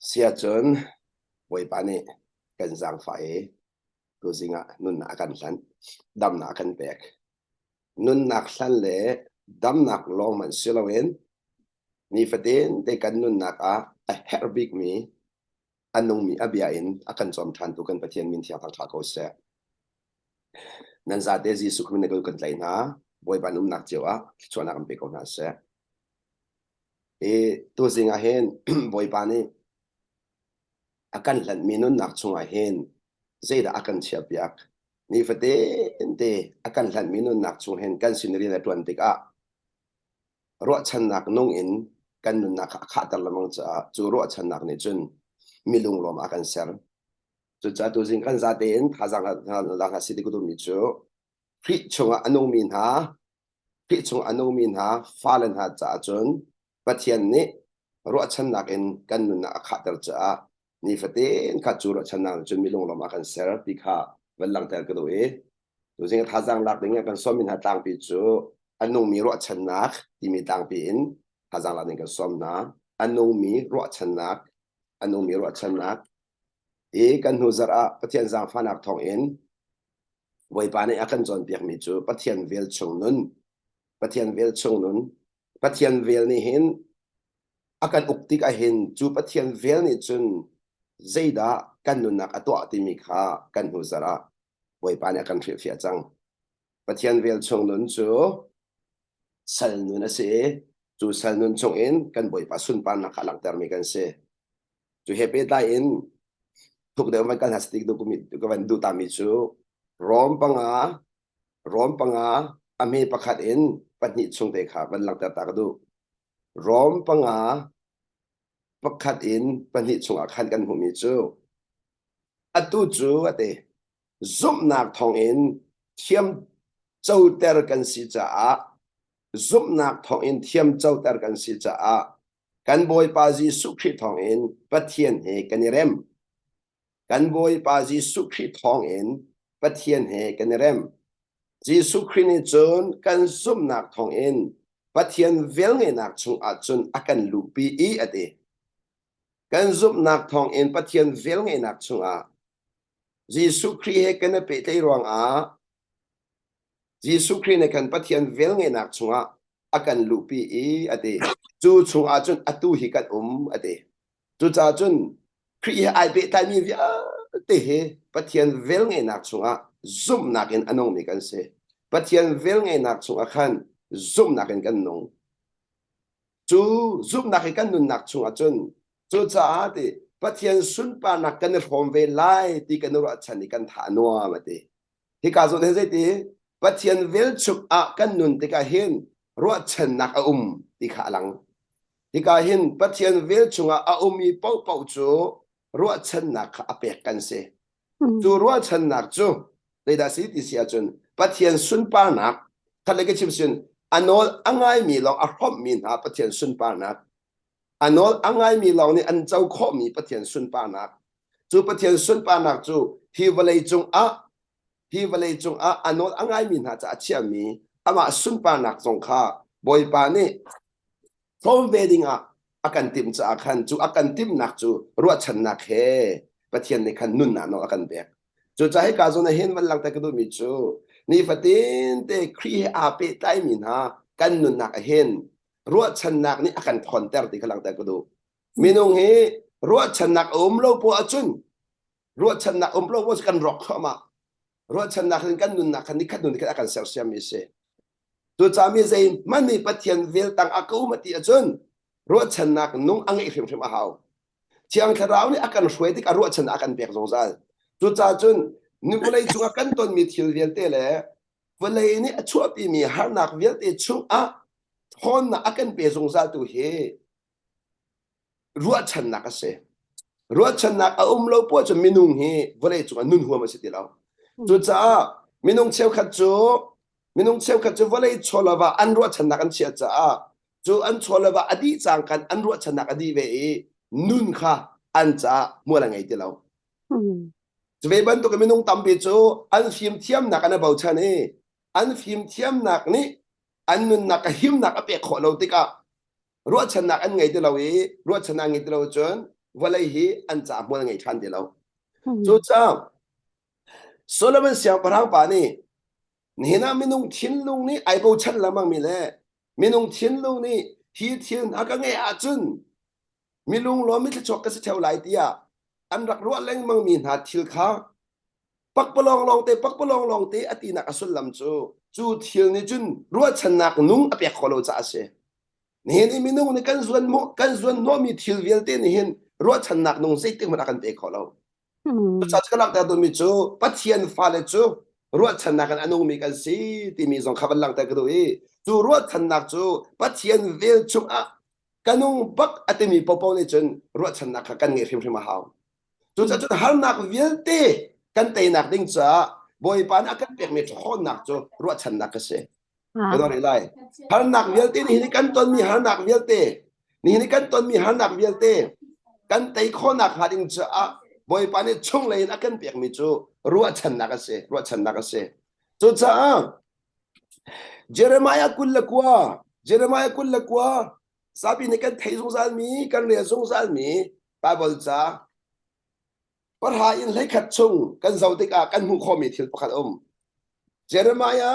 เสียจนไว้ปานนี้กันสร้างไฟตัวสิงะนุ่นหนากันสันดำหนากันแปลกนุ่นหนักสันเละดำหนักลองมันเสียละเวนนี่ฟะเดนได้กันนุ่นหนักเฮร์บิกมีอันนงมีอาเบียอินอากันจอมทันตุกันปะเทียนมินเทียทางทาโกเสนั่นซาเดซิสุขมินเกลกันไลนะไว้ปานุ่มหนักเจ้าชวนนักกันไปก่อนนะเสตัวสิงะเห็นไว้ปานนี้akan lan minun nak chunga hen zeida akan chiapiak ni fate ente akan lan minun nak chung hen kan sinri na tuan tik a ro chan nak nong in kan nun nak kha tar lamang cha chu ro chan nak ni chun milung lom akan ser chu cha tu jing kan za ten thajang la ha sidi ku tu mi chu phri chunga anong min ha falen ha cha chun pathian ni ro chan nak in kan nun nak kha tar chaนี่ฟะเตนขัดจูรชนะจนมีลงลมากันเซอร์ติค่ะวันหลังแต่ก็ดูตัวจริงท้าจังหลักอย่างเงี้ยกันซ้อมมินหาตังปีจูอันนู้มีรถชนะที่มีตังปีนท้าจังหลักนี่กันซ้อมนะอันนู้มีรถชนะกันหูจระปะเทียนจังฟันักทองเอ็นไว้ปานนี้อากันจนเปียกมีจูปะเทียนเวลชงนุนปะเทียนเวลนี่เห็นอากันอุกติกาเห็นจูปะเทียนเวลนี่จนzeida kan nun nak atwa timi kha kan hu zara boi pa ne kan fia chang pathian vel chong nun chu sal nun ase chu sal nun chong in kan boi pa sun pan na khalang ter mi kan se chu hepe ta in thuk de man kan hastik do kumit ko van du ta mi chu rom panga ame pakhat in patni chung te kha ban lang ta ta du rom pangaปักขัดอินปนิชงอาคันกันหูมีจูอัตุจูอเตซุมนักทองอินเทียมเจ้าเตอร์กันสิจ้าซุมนักทองอินเทียมเจ้าเตอร์กันสิจ้ากันบอยปาจีสุขีทองอินปะเทียนเฮกันเรมกันบอยปาจีสุขีทองอินปะเทียนเฮกันเรมจีสุขีนิจนกันซุมนักทองอินปะเทียนเวลเงนักชงอาจนอากันลูปีอีอเตกันซุปนักทองเอ็นปะเทียนเวลไงนักชงจีสุครีเฮกันเปเตรวงจีสุครีในกันปะเทียนเวลไงนักชงอากันลูปีอเดจูชงจนอตุฮิกันอเดจูจ่าจนครีไอเปตามีวิเตเฮปะเทียนเวลไงนักชงซุปนักเอ็นอนงมีกันเสปะเทียนเวลไงนักชงคันซุปนักเอ็นกันนงจูซุปนักเอ็นกันนุนนักชงจนจูจ่าดิปะเทียนสุนปานักกันรวมเวลัยที่กันรัชนีกันฐานัวมาดิที่กาสุดเฮสิดิปะเทียนเวลชุกกันนุนที่กาเห็นรัชนักที่ขาหลังที่กาเห็นปะเทียนเวลชุกมีเป้าจูรัชนักเปียกันเสจูรัชนักจูเลยได้สิที่เสียจนปะเทียนสุนปานักทะเลกิชิมสินอันนู้นอังไงมีเราอารมณ์มีนะปะเทียนสุนปานักอันนั้นอังไงมีเราเนี่ยอันเจ้าข้อมีปะเทียนสุนปานักจูปะเทียนสุนปานักจูฮิวเลยจงอันนั้นอังไงมีน่าจะเชื่อมีอามาสุนปานักจงข้าบอยปานี่พร้อมเวดิงอากันติมจะอากันจูอากันติมนักจูรัวชันนักเฮปะเทียนในขันนุ่นน่ะน้องอากันเบกจูจะให้กาโซนเห็นวันหลังแต่ก็ดูมีจูนี่ฟะตินเตครีอาเปไตมีนะกันนุ่นนักเห็นรัวชนักนี่อาการถอนเตอร์ที่กำลังแต่ก็ดูมีนงเฮรัวชนักโลปัวจุนรัวชนักโลปัวกันรอกเข้ามารัวชนักนี่กันนุนนักนี่กันนุนนี่กันอาการเสียเสียมีเสตัวจามีใจมันมีปะเทียนเวลตังอากูมาตีจุนรัวชนักนุ่งอังเอกฟิมอาหาวเชียงคาราวนี่อาการช่วยที่การรัวชนักอาการเปียกสงสารตัวจาจุนนี่เวลาจุงอาการต้นมีทิลเวลเตเลยเวลานี่ชั่วปีมีหานักเวลเตชุงคนน่ะอากันเปย์สงสารตัวเฮรัวชันนักเสรัวชันนักเราปวดจนมินุงเฮวันนี้จุกันนุ่นหัวมาสิเดียวจุจ้ามินุงเชี่ยวขัดจูวันนี้ชอลว่าอันรัวชันนักอันเชียจ้าจูอันชอลว่าอดีจังกันอันรัวชันนักอดีเวนุ่นค่ะอันจ้ามัวละไงเดียวจะไปบันตุกมินุงตั้มปีจูอันฟิล์มเทียมนักอันเบาชันเออันฟิล์มเทียมนักนี่อันนั้นนักหิมนักเปียกขอเราติกะรัวชนะอันไงที่เรารัวชนะไงที่เราจน วันเลยฮีอันจ่ามัวไงทันเดียวจุดจ้าโซโลมอนเสียงพระรังป่านี่นี่นะมินุงทิ้งลุงนี่ไอ้พวกฉันละมั่งมีแหละมินุงทิ้งลุงนี่ฮีทิ้งอากังไงอาจุนมิลุงล้อมิจะชกกันสิเท่าไรเดียอันรักรัวเล่งมั่งมีหาทิลข้าปักปลองลองเตปักปลองลองเตอตีนักอสุลลำจูทิลนี่จุนรัวชนักนุ่งอเปียกขลุ่จ้าเสนี่นี่มินุงนี่กันส่วนโนมีทิลเวลเตนี่เห็นรัวชนักนุ่งเสติมันอากันเปียกขลุ่จัดกันหลักแต่ตัวมิจูปัทเทียนฟ้าเลจูรัวชนักอันนุ่งมีกันสิที่มีส่งขับหลังแต่กระดูกจูรัวชนักจูปัทเทียนเวลจุอ่ะกันนุ่งบักอัตมีปปนี่จนรัวชนักกันเงี้ยพิมพ์มาหาวจูจะจุดหานักเวลเตกันเตนักดิ้งจ้าบอยปานอากันเปียกมีทอนักจูรัวชนักก็เสก็ต้องอะไรหานักเวลเตนี่กันต้นมีหานักเวลเตนี่กันต้นมีหานักเวลเตกันเตข้อนักหาดิ้งจ้าบอยปานนี่ช่วงเลยนักกันเปียกมีจูรัวชนักก็เสรัวชนักก็เสจูจ้าเจเรมายากุลละกว่าเจเรมายากุลละกว่าสาบีนี่กันไทยสงสารมีกันเรียนสงสารมีไบเบิลจ้าปัญหาอินเลยขัดชงกันเสาติกากันมุขมีทิลประคัดเจเรมายา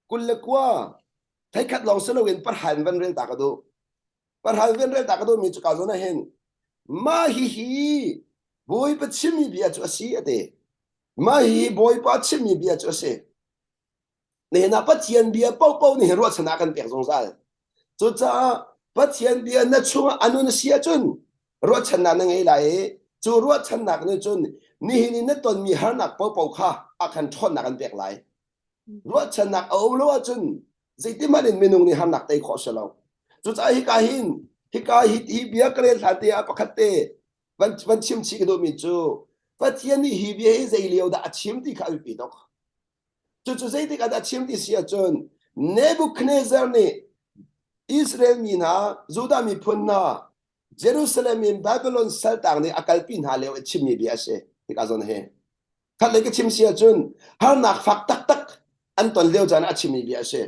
กุลละกว่าไทยขัดลองสโลวินปัญหาวันเรียนตากระดูปัญหาวันเรียนตากระดูมีจุกาโซนะเห็นมาฮีบอยปัจฉิมีเบียจุสีอเดมาฮีบอยปัจฉิมีเบียจุสีเนี่ยนะปัจเจียนเบียเป้านี่รัวชนะกันเปียกสงสารจุดจ้าปัจเจียนเบียนัดช่วงอนุนเสียจุนรัวชนะนั่งไงไหลจูรัวชนะกันจุนนี่นัดตอนมีหานักเป้าค่ะอาการทนนักกันเปียกไหลรัวชนะเอารัวจุนสิ่งที่มันเป็นเมนูนี่หานักไต่ขอเสลาจุดจ้าฮิกาฮิเบียกเรียนหาเตียปะคัตเตวันชิมชิกดูมิจูปัจเจียนนี่ฮิเบียให้ใจเลี้ยวดาชิมที่ข้าวปีดอกจู่ๆใจที่กระดาษชิมที่เสียจนเนบุคเนซาร์นี่อิสราเอลมีนะจูดามีพุนนะเยรูซาเล็มมีบาบิโลนเซลต่างนี่อากาศปีนหาเลวชิมมีเบียเช่ที่กาซอนเฮขัดเลยก็ชิมเสียจนหานักฟักตักอันตอนเลวจานชิมมีเบียเช่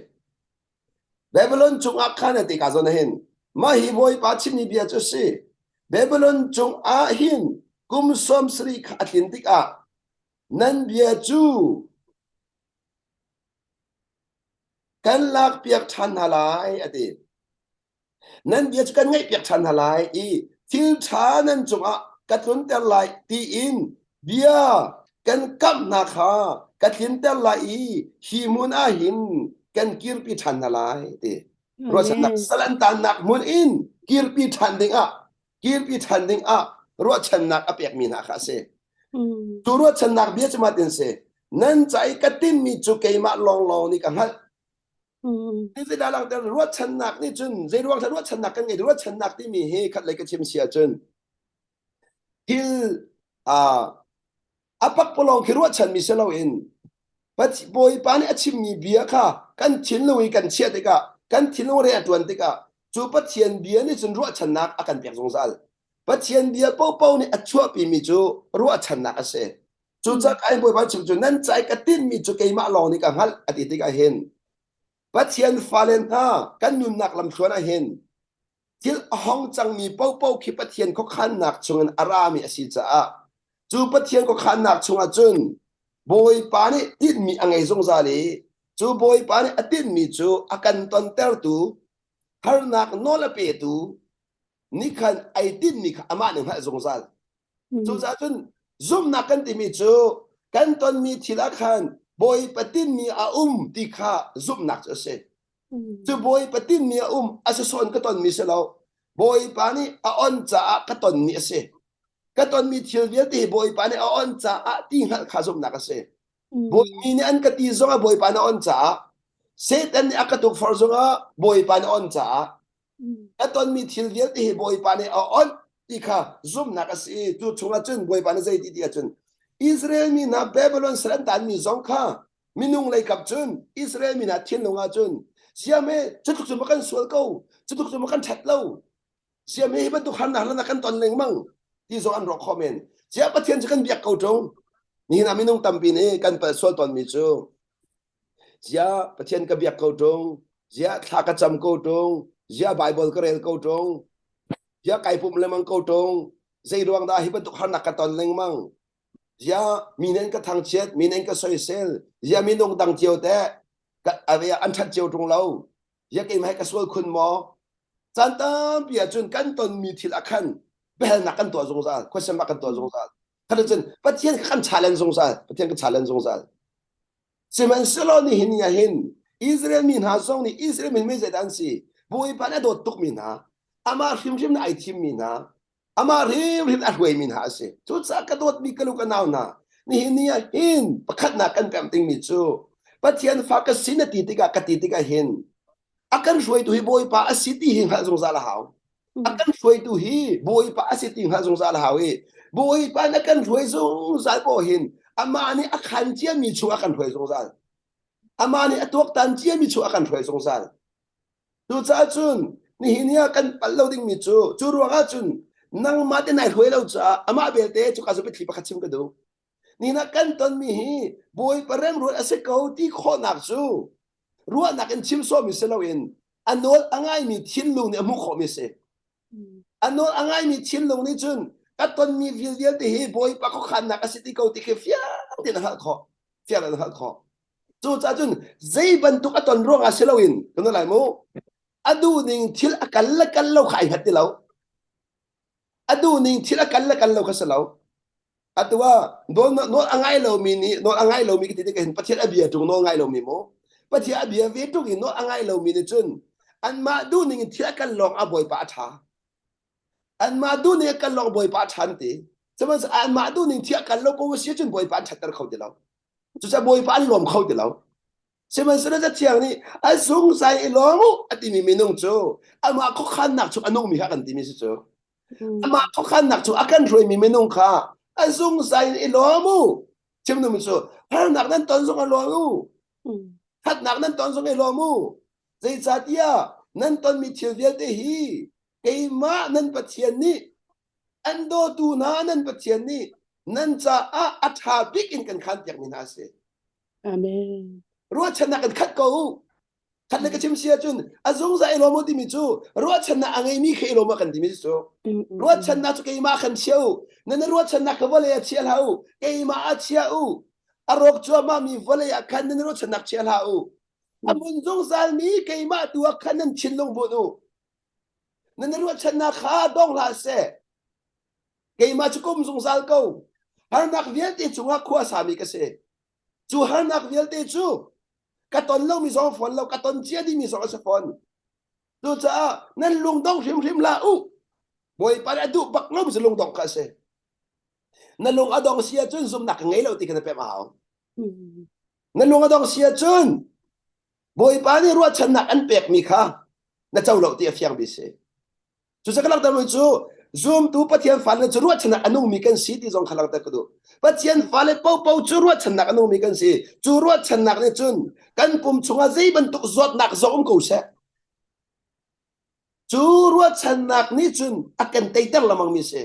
บาบิโลนจงอาคานะที่กาซอนเฮนมาฮิบอยปาชิมมีเบียจุสิบาบิโลนจงอาหินกุมสมสรีขัดลินติกานันเบียจูกันลักเปียกชันหลายอดีตนั่นเบียจกันไงเปียกชันหลายทิลชานั่นจงอ่ะกัดลุนเตลายตีอินเบียกันกับนาคากัดลินเตลายฮิมุนอาหินกันกิรปีชันหลายตีรสนักสลันตานักมุนอินกิรปีชันดิงอ่ะรสนักอเปียกมีนาคาเซตัวรสนักเบียจมาตินเซนั่นใจกัดตินมีจุกเกยมาลองนี่กันฮะนี่จะได้หลังแต่รัวชนักนี่จนจะรัวถ้ารัวชนักกันไงรัวชนักที่มีเฮขัดเลยก็ชิมเสียจนที่ปักปลองคือรัวชันมีเสลาอินปัจบอยปานอาชิมมีเบียค่ะกันทิ้งลุยกันเชียติกะกันทิ้งลุยเรียนตัวติกะจูปัจเจียนเบียนี่จนรัวชนักอากันเปียกสงสารปัจเจียนเบียเป้านี่อัจฉริปีมีจูรัวชนักเสจูจากไอ้บอยปานชิมจูนั่นใจกระติ้นมีจูเกยมาลองนี่กันฮัลอดีตกะเห็นปัจเจียนฟาเลนท่ากันนุนนักลำชวนเห็นที่ห้องจังมีเป้าคิดปัจเจียนเขาขันนักชงอารามีอาศิจ้าจูปัจเจียนเขาขันนักชงอาจุนบอยปานี่ติดมีอะไรสงสารจูบอยปานี่ติดมีจูอากันตอนเตอร์ตูฮาร์นักโนลเปตูนี่คันไอติดมีอามาหนึ่งให้สงสารจูจ้าจุนซุ่มนักกันติมีจูกันตอนมีทีละคันบอยปฏินมีอาที่ข้าซุ่มนักจะเสจูบอยปฏินมีอาอาศัยส่วนก็ตอนมีเสลาบอยปานี่อาอนจ้าก็ตอนมีเสก็ตอนมีเที่ยวเดียที่บอยปานี่อาอนจ้าที่ข้าซุ่มนักเสบอยมีเนี่ยอันก็ตีส่งบอยปานี่อาอนจ้าเสร็จอันนี้ก็ตุกฟอร์ส่งบอยปานี่อาอนจ้าก็ตอนมีเที่ยวเดียที่บอยปานี่อาอนที่ข้าซุ่มนักเสจูชงอาจุนบอยปานี่ใจดีๆอาจุนอิสราเอลมีนาบาบิโลนสลันตันมีสองข้ามินุงเลยกับจุนอิสราเอลมีนาเทียนลงอาจุนเสียเมจะถูกสมกันสวนเขาจะถูกสมกันชัดเล่าเสียเมย์บรรทุกขันหนาแล้วนักกันตอนหนึ่งมั่งที่สองอันรอคอมเมนต์เสียประเทศจะกันเบียกเขาตรงนี่นะมินุงตั้มปีนี้กันเปิดส่วนตอนมีจูเสียประเทศกับเบียกเขาตรงเสียทากระจำเขาตรงเสียไบเบิลก็เรียนเขาตรงเสียไก่ปุ่มเลมังเขาตรง dây ruộng đã hi bận tục hắn nạc cái tuần lên mang giờ mình nên cái thằng chết mình nên cái soi sel giờ mình đông đằng chiều thế cái anh chặt chiều trong lâu giờ cái mấy cái suy khun mò chân tâm bây giờ căn tuần mi thil akhan behel nạc căn tuần giống sao question nạc căn tuần giống sao cái đó chân bắt thiên cái challenge giống sao bắt thiên cái challenge giống sao semen selo ni hin ya hin Israel min ha song ni Israel min me zai dan si boi pa na do tuk min ha ama him na ai thim min ha ama him atway min ha se chu sa ka dot mi kalu ka naw na ni hin ya hin pakhat na kan pem ting mi chu pathian fa ka sin ti ti ka hin akan shoi tu hi boi pa asiti hin ha zong za la haw akan shoi tu hi boi pa asiti ha zong za la haw e boi pa na kan shoi zong za bo hin ama ni akhan chia mi chu akan shoi zong za ama ni atuak tan chia mi chu akan shoi zong za tu cha chun ni hin ya kan pallo ding mi chu ruanga chun nang ma te nai shoi lo cha ama be te chu ka zo pe thi pa khachim ka do ni na kan ton mi hi boi pa rem ro ase ko ti kho nak chu ruwa nak en chim so mi se lo in anol angai mi thin lu ni amu kho mi se anol angai mi thin lu ni chun katon mi vil vil te hi boy pa ko khan nak asiti ko ti ke fia tin ha kho fia la ha kho chu cha chun zai ban tu katon ro nga se lo in kono lai mo adu ning thil akal la kal lo khai hat ti lo adu ning thil akal la kal lo kha se lo atwa no angai lo mi ni no angai lo mi ki ti ke hin pathian abia tu no angai lo mi mo pathian abia ve tu ki no angai lo mi ni chun an ma du ning thil akal long a boy pa tha an ma du ning akal long boy pa than ti chama an ma du ning thil akal lo ko si chun boy pa thatar khau ti lo chu cha boy pa lom khau ti lo chama sra cha chiang ni a sung sai long ati mi mi nong chu ama ko khan nak chu anong mi ha kan ti mi si chu ama ko khan nak chu akan roi mi mi nong kha azung sai ilomu chimnu miso har nak nan ton song ilomu hat nak nan ton song ilomu zai chatia nan ton mi thil te hi keima nan pathian ni ando tu na nan pathian ni nan cha a atha big in kan khan yak min ase Amen. ro chana kan khat ko khat le ka chim sia chun azung sai ilomu ti mi chu ro chana angai mi khe ilomu kan ti mi chu ro chana chu keima khan siau nan ro chana ka vale ya chial hau keima a chiau arok chu ma mi vale ya khan nan ro chana chial hau amun zong sal mi keima tu khan nan chin long bo no nan ro chana kha dong la se keima chu kum zong sal ko har nak vial ti chu nga khwa sa mi ka se chu har nak vial ti chu ka ton lo mi zong fon lo ka ton chia di mi zong sa fon tu cha nan lung dong hrim la u boy para du bak ngom sa lung dong ka se na lung adong sia chun zum nak ngai lo ti kana pe ma haw na lung adong sia chun boy pa ni ro chan nak an pek mi kha na chau lo ti fiang bi se chu sa kalak ta mo chu zoom tu pathian fal na chu ro chan nak anung mi kan si ti zong khalak ta ku pathian fal le pau chu ro chan nak anung mi kan si chu ro chan nak ni chun kan pum chunga zai ban tu zot nak zom ko se chu ro chan nak ni chun akan taitar lamang mi se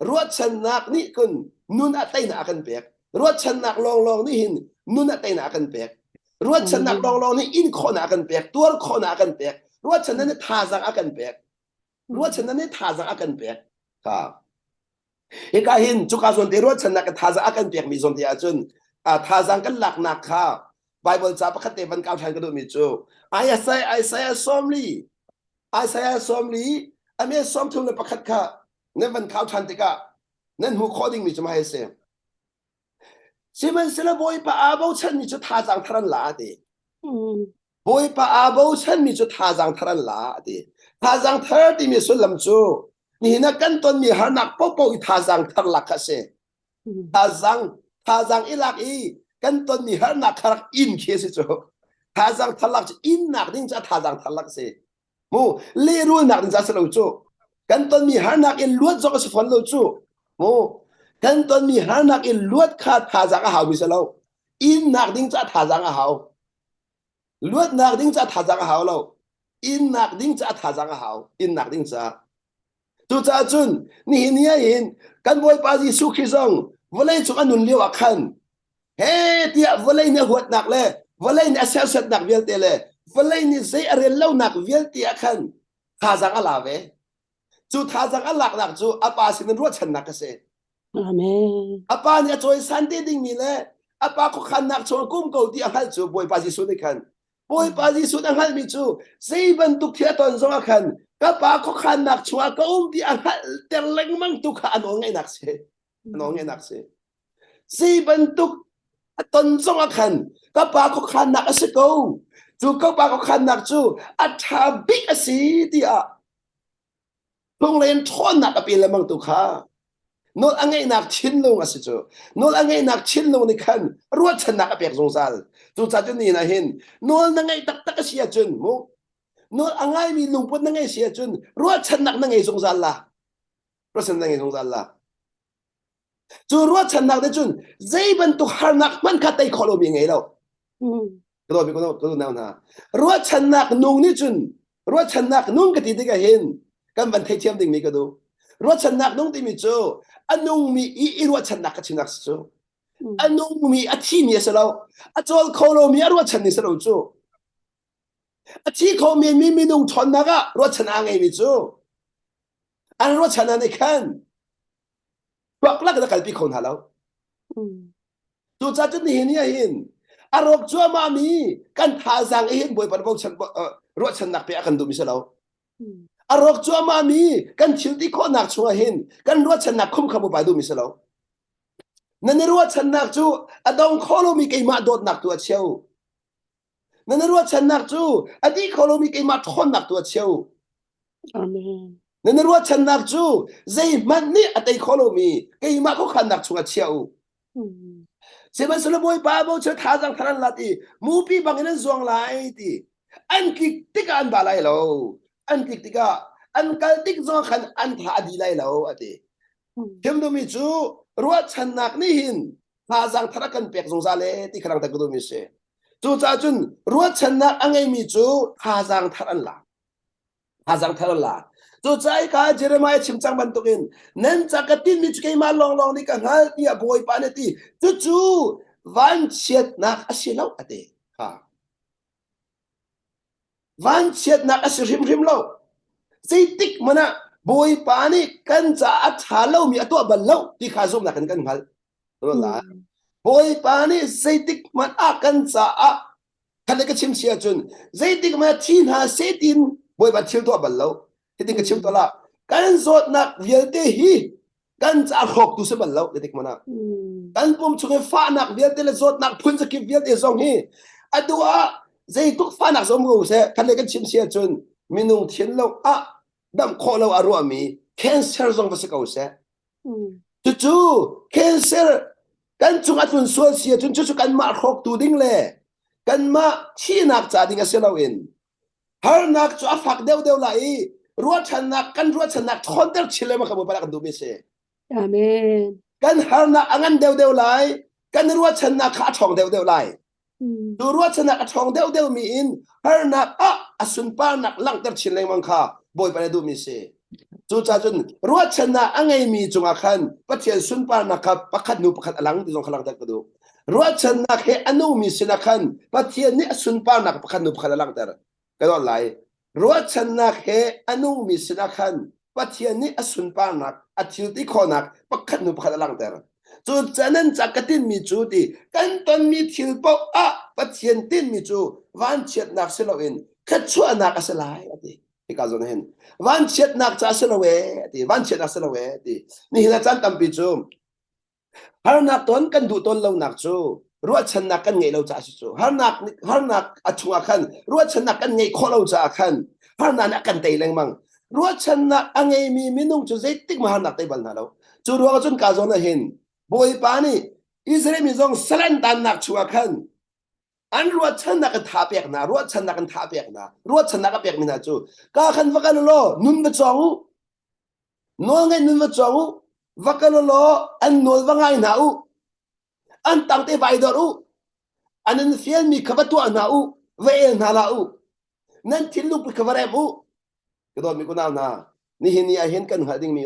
ro chan nak ni kun nun atai na akan pek ro chan nak long ni hin nun atai na akan pek ro chan nak long ni in kho na akan pek tur kho na akan pek ro chan na tha zang akan pek ro chan na tha zang akan pek ka e ka hin chu ka zon te ro chan nak tha zang akan pek mi zon te a chun a tha zang kan lak nak kha bible cha pakhat te ban kaw than ka do mi chu I say somli ame som thum le pakhat kha ne ban kaw than te ka nan hu coding mi chuma hese siman sela boy pa abo chan mi chu tha jang tharan la de boy pa abo chan mi chu tha jang tharan la de tha jang thar ti mi sulam chu ni na kan ton mi har nak po i tha jang thar la kha se tha jang ilak i kan ton mi har nak kharak in khe se chu tha jang thalak in nak ding cha tha jang thalak se mo le ru nak ding cha se lo chu kan ton mi har nak in luat zo ka se fon lo chu mo kan ton mi har nak in luat kha tha jang a haw mi se lo in nak ding cha tha jang a haw luat nak ding cha tha jang a haw lo in nak ding cha tha jang a haw in nak ding cha tu cha chun ni nia in kan boy pa ji su khi zong volai chu anun liu a khan he tia volai ne huat nak le volai ne asel set nak vel te le volai ni sei are lo nak vel tia khan tha jang a la ve จูท่าจังอันหลักจูอาปาสินรัวชนะกันเสอาเมนอาปาเนี่ยจอยสันติดิ่งมีเลยอาปาก็ขันนักชวนกุ้มกูที่อังฮัลจูบอยปาจิสุนี่ขันบอยปาจิสุอังฮัลมีจูซีบันตุกเทียตอนสองขันก็ปาก็ขันนักชวนกุ้มที่อังฮัลเตลเล็งมังตุกขันน้องไงนักเสน้องไงนักเสซีบันตุกตอนสองขันก็ปาก็ขันนักเสกูจูก็ปาก็ขันนักจูอัฐาบิกสีที่อ่ะพงเรียนทอนนักปีละมังตุกขาโน้ตอังไงนักชินลงอ่ะสิจูโน้ตอังไงนักชินลงนี่ขันรัวชนะกับเปียกสงสารจูจัดจนนี่นะเห็นโน้ตอังไงตักเสียจนมุกโน้ตอังไงมีลุงปุ่นอังไงเสียจนรัวชนะอังไงสงสารละรัวชนะอังไงสงสารละจูรัวชนะได้จนใจบันตุหานักมันขัดใจขอลมยังไงแล้วก็ต้องมีคนก็ต้องแนวหน้ารัวชนะนุ่งนี่จนรัวชนะนุ่งกติดก็เห็นกันบันเทียมดิ่งมีก็ดูรัวชนะนุ่งที่มีโจอันนุ่งมีอีรัวชนะก็ชนะโจอันนุ่งมีอาทีมีสลาวอันโจขอลมมีรัวชนะสลาวโจอาทีเขามีนุ่งทอนนักรัวชนะไงมีโจอันรัวชนะในขันพวกลักษณะการพิคนหาเราตัวจัดจุดนี้เนี่ยเห็นอารมณ์ชั่วมามีกันท่าสังเห็นบ่อยปนบอกฉันรถฉันนักไปอากันดูมิใช่เราอารมณ์ชั่วมามีกันชิวที่ข้อนักชัวเห็นกันรถฉันนักคุ้มขบุไปดูมิใช่เรานั่นรถฉันนักจู่อดองขอลมีกี่มาโดดนักตัวเชียวนั่นรถฉันนักจู่อดีขอลมีกี่มาทนนักตัวเชียวอาเมนนั่นรัวฉันนักจูใจมันนี่อัตย์ขอลมีกี่มาก็ขันนักชัวเชียวเสมันสลบอยป้าบอกเชื่อท่าจังท่านละตีมูปีบางนั้นส่งไล่ตีอันกิกติกอันบาไลโลอันกิกติกาอันกัลติกส่งขันอันท่าดีไลโลอตีเทมดูมิจูรัวฉันนักนี่หินท่าจังท่านกันเปียกสงสารเลยที่ครั้งตะกุดูมิเชจูจ้าจุนรัวฉันนักอันไงมิจูท่าจังท่านละท่าจังท่านละจูใจข้าเจรมายชิมจังบันตุกินนั่นจากตินมิจุเกมาลองนี่กันฮะที่บอยปานตีจูวันเชียดนักอาศัยเราอเดค่ะวันเชียดนักอาศัยริมเราสิติกมันนะบอยปานี่กันจะอัฐาเรามีตัวบัลเราที่ข้าส่งนักกันพัลรู้ละบอยปานี่สิติกมันอากันจะอ่ะท่านก็ชิมเชียจุนสิติกมันที่หาเซตินบอยปาชิลตัวบัลเราที่ติกชิมตัวละกันสดนักเยลเตฮีกันจะหกตุสบัลเราที่ติกมันนะกันปุ่มช่วยฟ้านักเวียดเดลสดนักพุ่นสกิเวียดเอซองฮีอดัวใจทุกฟ้านักสมบูรณ์เสท่านเลยกันชิมเสียจนมีนุ่งเทียนเราอ่ะดำคอเราอารมณ์มีแคนเซอร์ซองภาษาเกาเสจู่แคนเซอร์กันจุงอัดฝุ่นส่วนเสียจนจู่กันมาหกตัวดิ้งเลยกันมาที่นักจ่าดิ้งเสียเราเองฮาร์นักจู่ฝักเดียวไหลรัวฉันนักกันรัวฉันนักทอนเตอร์ชิลเลยมาขบวนไปแล้วกันดูไม่เสอาเมนกันหานักอันเดียวไล่กันรัวชนะขาทองเดียวไล่ดูรัวชนะขาทองเดียวมีอินหานักอสุนปานักลังเตอร์ชินเลยมังค่าบอยไปดูมิเสจู่จ้าจุนรัวชนะอันไงมีจงอาคันปัจเจียนสุนปานักปักขัดนูปักขัดหลังที่จงขลังเตอร์ก็ดูรัวชนะเฮอนุมีสินักขันปัจเจียนนี่สุนปานักปักขัดนูปักขัดหลังเตอร์ก็ดูไล่รัวชนะเฮอนุมีสินักขันปัจเจียนนี่สุนปานักอาทิตย์ที่ขอนักปักขัดนูปักขัดหลังเตอร์จูจันนั้นจากตินมีจูดีกันตอนมีทิลปอกปัจเจียนตินมีจูวันเชียดนักเสลวินขัดชัวนักเสลายดีที่กาจนเห็นวันเชียดนักจะเสลเวดีวันเชียดนักเสลเวดีนี่เห็นจันตั้มปีจูฮาร์นักตอนกันดูตอนเรานักจูรัวชนะกันไงเราจะจูฮาร์นักอัจฉริยะรัวชนะกันไงขอเราจะขันฮาร์นักกันเตยแรงมั่งรัวชนะอันไงมีมินุ่งจูเซติกมาฮาร์นักเตยบัลนาเราจูรัวก็จนกาจนเห็นบอยปานี่อิสราเอลมีจงสลันตันนักชัวขันอันรัวชนะกันท่าเปียกนะรัวชนะกันท่าเปียกนะรัวชนะกันเปียกมีนะจูก็ขันวักันโลนุนมาจงนัวไงนุนมาจงวักันโลอันนัววังไงนะอูอันตั้งแต่ไปดอรูอันนั้นเฟียนมีขบัตัวนะอูเวลนาลาอูนั่นทิลลุไปขบเรบูก็โดนมีกุนาวนะนี่เห็นนี่เห็นกันหัดดิ้งมี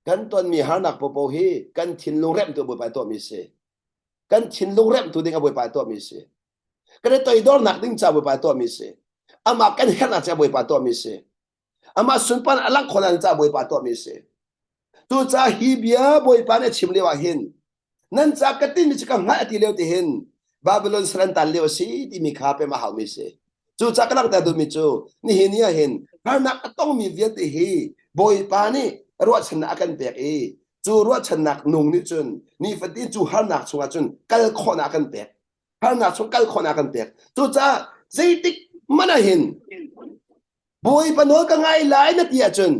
กันตอนมีหานักปโปฮีกันชินลงเร็มตัวบุยไปตัวมิเสกันชินลงเร็มตัวดิ้งบุยไปตัวมิเสกันตัวอีดอลนักดิ้งจะบุยไปตัวมิเสอามากันเห็นนักจะบุยไปตัวมิเส ama sunpan alang khonan cha boi pa to mi se tu cha hi bia boi pa ne chim lewa hin nan cha katin mi chika nga ati leo ti hin Babylon sran tan leo si ti mi kha pe ma hau mi se chu cha kalak ta du mi chu ni hin ya hin har nak atong mi viet ti hi boi pa ni ro chan akan pek e chu ro chan nak nung ni chun ni fatin chu har nak chunga chun kal kho na kan pek har nak chung kal kho na kan pek chu cha zaitik mana hin boi pa no ka ngai lai na ti chun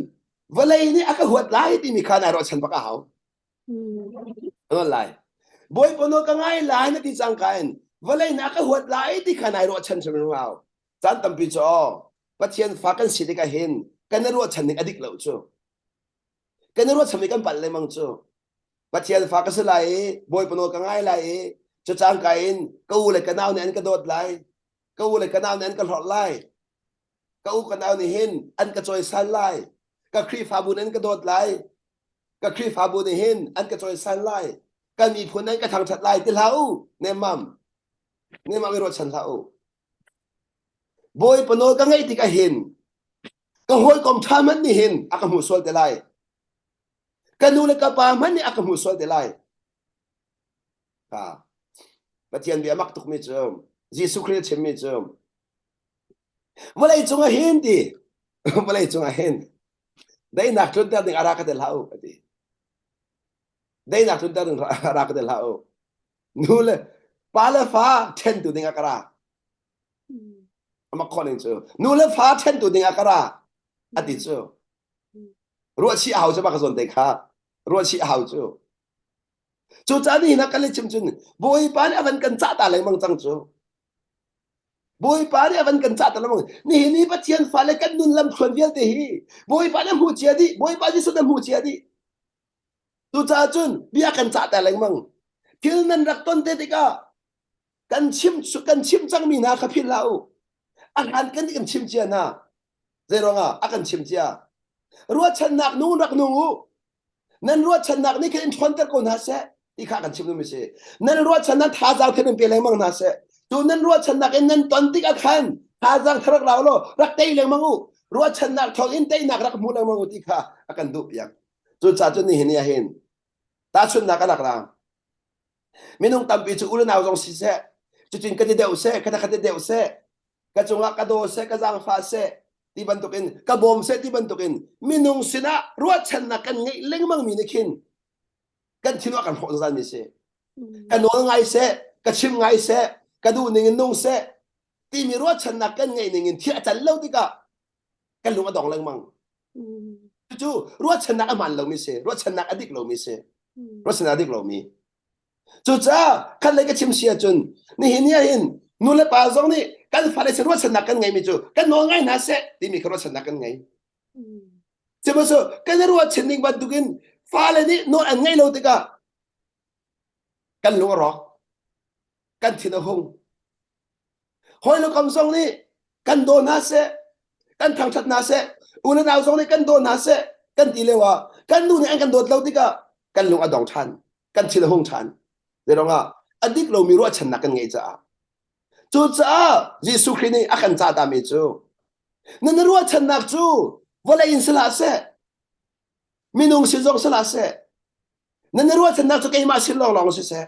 valai ni aka huat lai ti mi kha na ro chan pa ka hau no lai boi pa no ka ngai lai na ti chang kain valai na ka huat lai ti kha na ro chan chan ro hau chan tam pi cho pathian fa kan si ti ka hin kan ro chan ni adik lo chu kan ro chan ni kan pal le mang chu pathian fa ka se lai boi pa no ka ngai lai cho chang kain ko le ka naw ne an ka dot lai ko le ka naw ne an ka hot lai ka u ka naw ni hin an ka choi san lai ka khri fa bu nan ka dot lai ka khri fa bu ni hin an ka choi san lai ka mi phun nan ka thang chat lai ti lau ne mam ro chan lau boy pano ka ngai ti ka hin ka hoi kom tha man ni hin aka mu sol te lai ka nu le ka pa man ni aka mu sol te lai ka pathian bi amak tuk mi chum jisu christ chem mi chum malai chunga hin ti malai chunga hin dai nak tun ta ding ara ka te lau ati dai nak tun ta ding ara ka te lau nu le pa le fa ten tu ding akara ama calling chu nu le fa ten tu ding akara ati chu ruo chi hao cha ba ka zon te kha ruo chi hao chu chu cha ni na ka le chim chun boi pa ni avan kan cha ta lai mang chang chu boi pa ni avan kan cha ta lam ni pathian fa le kan nun lam khon vial te hi boi pa na hu chia di boi pa ji su na hu chia di tu cha chun bia kan cha ta lai mang til nan rak ton te ti ka kan chim chang mi na kha phil lau an kan kan chim chia na zero nga akan chim chia ruwa chan nak nu rak nu nan ruwa chan nak ni kan thon ter ko na se ti kha kan chim nu mi se nan ruwa chan nak tha jaw the pe lai mang na se tu nan ruwa chan nak en nan ton ti ka khan tha jang thrak law lo rak tei lai mang ruwa chan nak thong in tei nak rak mu lai mang ti kha akan du yak chu cha chu ni hin ya hin ta chun nak alak la minung tampi chu ulan aw jong si se chu chin ka de deu se ka ka de deu se ka chunga ka do se ka jang fa se ti ban tukin ka bom se ti ban tukin minung sina ruwa chan na kan ngai leng mang mi ni khin kan thino kan ho zan mi se ka no ngai se ka chim ngai se ka du ning nung se ti mi ruwa chan na kan ngai ning thi chan lo ti ka kan lu adong leng mang chu ruwa chan na aman lo mi se ruwa chan na adik lo mi se ruwa chan adik lo mi chu cha kan le ka chim sia chun ni hin ya hin nu le pa zong ni kan fa le se ruwa chan na kan ngai mi chu kan no ngai na se ti mi ruwa chan na kan ngai che ma so kan ruwa chan ning ban tukin fa le ni no an ngai lo ti ka kan lu ro kan thi na hong hoi lo kam zong ni kan do na se kan thang chat na se u le naw zong ni kan do na se kan ti le wa kan nu ni an kan do lo ti ka kan lu adong chan kan thi na hong chan de ro nga adik lo mi ruwa chan na kan ngai cha chu cha jisu christ ni akan cha ta mi chu nan ruwa chan nak chu wala in sala se minung si jong sala se nan ruwa chan nak chu kai ma sin long long se se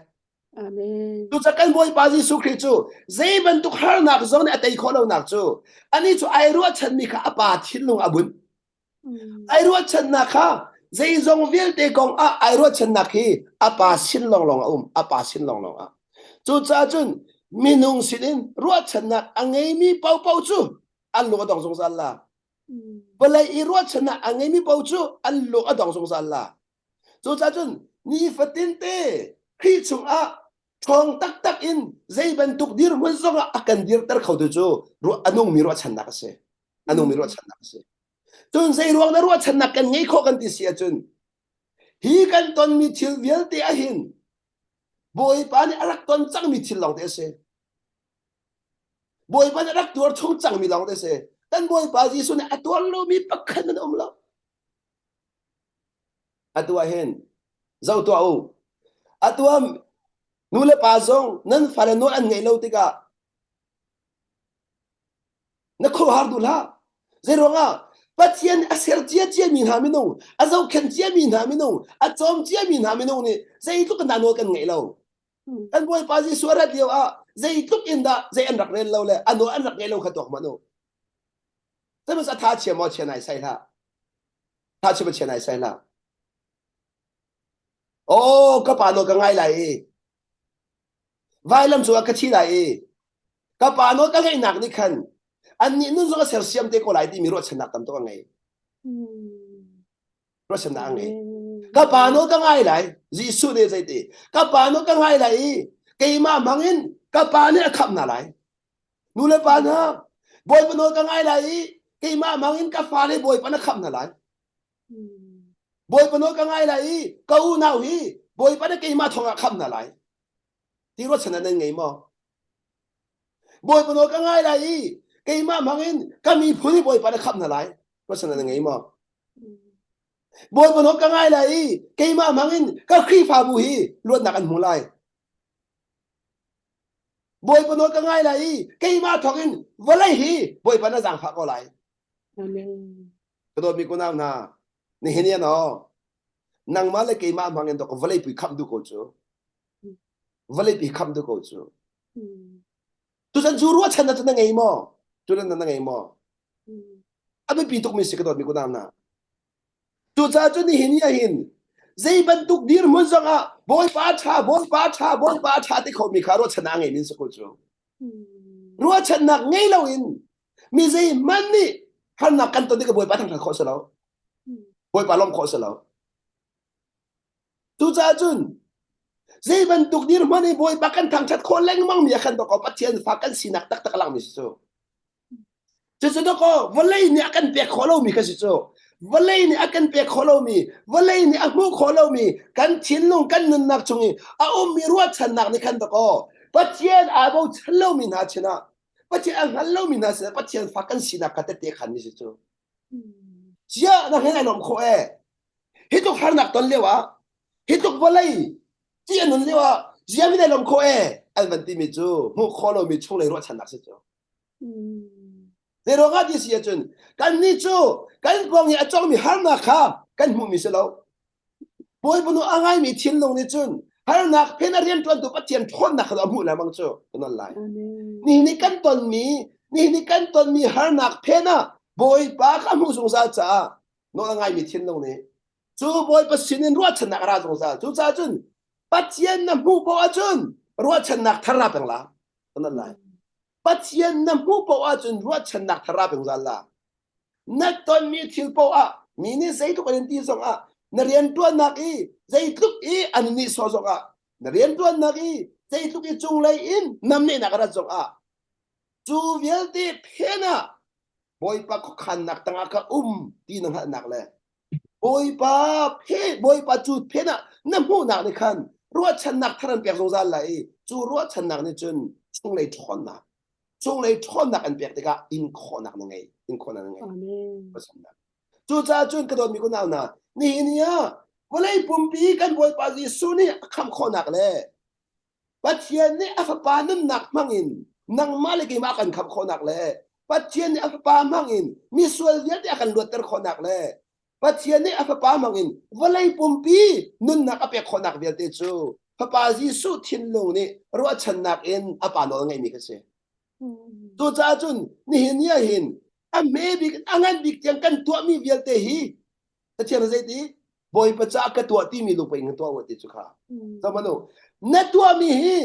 amen tu cha kan boy pa jisu christ chu zai ban tu khar nak zong ni atai kho lo nak chu ani chu ai ruwa chan mi kha apa thin lung abun ai ruwa chan nak kha zai zong vil te kong a ai ruwa chan nak hi apa sin long long apa sin long long a chu cha chun minung sinin ruwa chan nak angai mi pau pau chu an lu adong song san la balai i ruwa chan nak angai mi pau chu an lu adong song san la chu cha chun ni fatin te khi chung a chong tak tak in zai ban tuk dir mun zong akan dir tar khau de chu ru anung mi ruwa chan nak se anung mi ruwa chan nak se chun zai ruwa na ruwa chan nak kan ngai kho kan ti sia chun hi kan ton mi thil vial te a hin boy pa ni arak ton chang mi thil long te se boy pa ni arak tur thong chang mi long te se tan boy pa ji su ni atwal lo mi pakhan na lo atwa hen zau to au atwa nu le pa zong nan fa le no an ngai lo ti ka na kho har du la zai ro nga ปัจเจียนอาเซลเจียเจียมีหามินงอาเจ้าเข็นเจียมีหามินงอาจอมเจียมีหามินงนี่ใจทุกกันนานกันไงเราอันบ่อยปาจิสวรรค์เดียวใจทุกอินดาใจอันรักเรนเราเลยอันโนอันรักเรนเราขัดตกมันโนแต่มันจะท้าเชียมอเชียนไหนใส่ละท้าเชียมเชียนไหนใส่ละโอ้ก็ปานโนก็ง่ายเลยไว้ลำจัวก็ที่ไหนก็ปานโนก็ง่ายหนักนี่คันอันนี้นุ่นส่งเสียเสียมเด็กก็ไหลที่มีรถชนะตามตัวไงรถชนะไงก็ปานโนก็ง่ายเลยจีสุดเลยใจดีก็ปานโนก็ง่ายเลยเกี่ยมามังอินก็ปานเนี่ยขับน่ะไรนู่นเลยปานนะบอยปานโนก็ง่ายเลยเกี่ยมามังอินก็ฟ้าเลยบอยปานขับน่ะไรบอยปานโนก็ง่ายเลยก็อูน่าวีบอยปานเกี่ยมาทองขับน่ะไรที่รถชนะนั่นไงมั้งบอยปานโนก็ง่ายเลยเกี่ยมามังอินก็มีผู้ที่บอยปานขับน่ะไรรถชนะนั่นไงมั้งบอยปานโนก็ง่ายเลยเกี่ยมามังอินก็ขี้ฟ้าบุหีรถหนักอันหัวไหลบอยปนก็ง่ายเลยเกี่ยมาทองอินวันไรฮีบอยปนจังฝากก็ไหลก็โดนมีคนน้ำนานี่เห็นยังเนาะนางมาเลยเกี่ยมามังอินตัวก็วันไรปีคำดูโคจูวันไรปีคำดูโคจูทุกท่านจูรัวฉันนั่นไงมั้งจูนั่นนั่นไงมั้งอันเป็นปีตุกมิสก็โดนมีคนน้ำนาทุกท่านจูนี่เห็นยังเห็นใจบรรทุกดีร์มันจังบอยป้าชาบอยป้าชาบอยป้าชาที่เขามีคารถชนะไงมินสกุลจูรัวชนะไงเราอินมีใจมันนี่ฮันนักกันตัวนี้ก็บอยป้าทางข้อสแล้วบอยป้าล้อมข้อสแล้วทุกท่านจูใจบรรทุกดีร์มันนี่บอยป้ากันทางชัดคนเล่นมั่งมีอาการตัวก็ปัจเจียนฝากกันสินักตักตักลังมิสโซจะสุดก็วันเลยนี่อาการเปียกขอเรามีกันสิโซวันเลยนี่อาการเปียกขอเรามีวันเลยนี่อามูขอเรามีกันชินลงกันนึนนักชงอีมีรัวชนะนี่กันตะก็ปัจเจียนอาบูชนเรามีนาชนะปัจเจียนหันเรามีนาชนะปัจเจียนฝากกันสินักกัดเตะขันนี่สิโซเจ้านักเห็นไอ้หนุ่มโคฮิตุกหันนักตอนเลี้ยวฮิตุกวันเลยเจียนนั่นเลี้ยวเจ้าไม่ได้หนุ่มโคอันวันที่มีจูมูขอเรามีช่วงเลยรัวชนะสิโซเรื่องอะไรที่เสียจนกันนี่จูกันกองเนี่ยจ้องมีฮาร์นักครับกันมุมิสลาวบอยปนุอ่างมีทิ้งลงนี่จุนฮาร์นักเพนเรียนตัวตัวปัจจัยทนนักเราหมู่แล้วมังจูนั่นแหละนี่กันตอนมีนี่กันตอนมีฮาร์นักเพนะบอยป้าข้ามุสงสารจ้าโน้อ่างมีทิ้งลงนี่จูบอยปัสสินินรัวชนะราสงสารจูจ้าจุนปัจจัยนั้นหมู่ปอจุนรัวชนะทาราเป็นละนั่นแหละปัจจัยนั้นหมู่ปอจุนรัวชนะทาราเป็นละนักตอนมีทิลปะมีนี่ใจทุกคนที่ส่งนเรียนตัวนักใจทุกอันนี้ส่งนเรียนตัวนักใจทุกจงเลยน้ำเนี่ยนักรัฐส่งจูเวลที่เพนะบอยปะขันนักตั้งกะที่นักนักเลยบอยปะเพบอยปะจูเพนะน้ำหูนักนี่ขันรัวฉันนักทารันเปียกสงสารเลยจูรัวฉันนักนี่จนจงเลยทอนนักจงเลยทอนนักอันเปียกแต่ก็อินคอนักนั่งไงอินคอนักนั่งไงก็สำนักจูจ้าจุนกระโดดมีคนเอาหน้านี่เนี่ยวันเลยปุ่มปีกันบอยปาจิสุนี่คำคอนักเลยปัจเจียนนี่อัฟปานั่นหนักมั่งอินนั่งมาเลยกี่มากันคำคอนักเลยปัจเจียนนี่อัฟปามั่งอินมีส่วนเดียวที่อากันลวดเตอร์คอนักเลยปัจเจียนนี่อัฟปามั่งอินวันเลยปุ่มปีนุ่นนักอเปียคอนักเดียวเตจูพระปาจิสุทิ้งลงนี่รัวฉันนักอินอปานโนไงมีกันเสียจูจ้าจุนนี่เนี่ยเห็นmaybe angan biktiang kan tua mi vialte hi tachia na zaiti boy pacha ka tua ti mi lu pa ing tua wati chukha samano na tua mi hi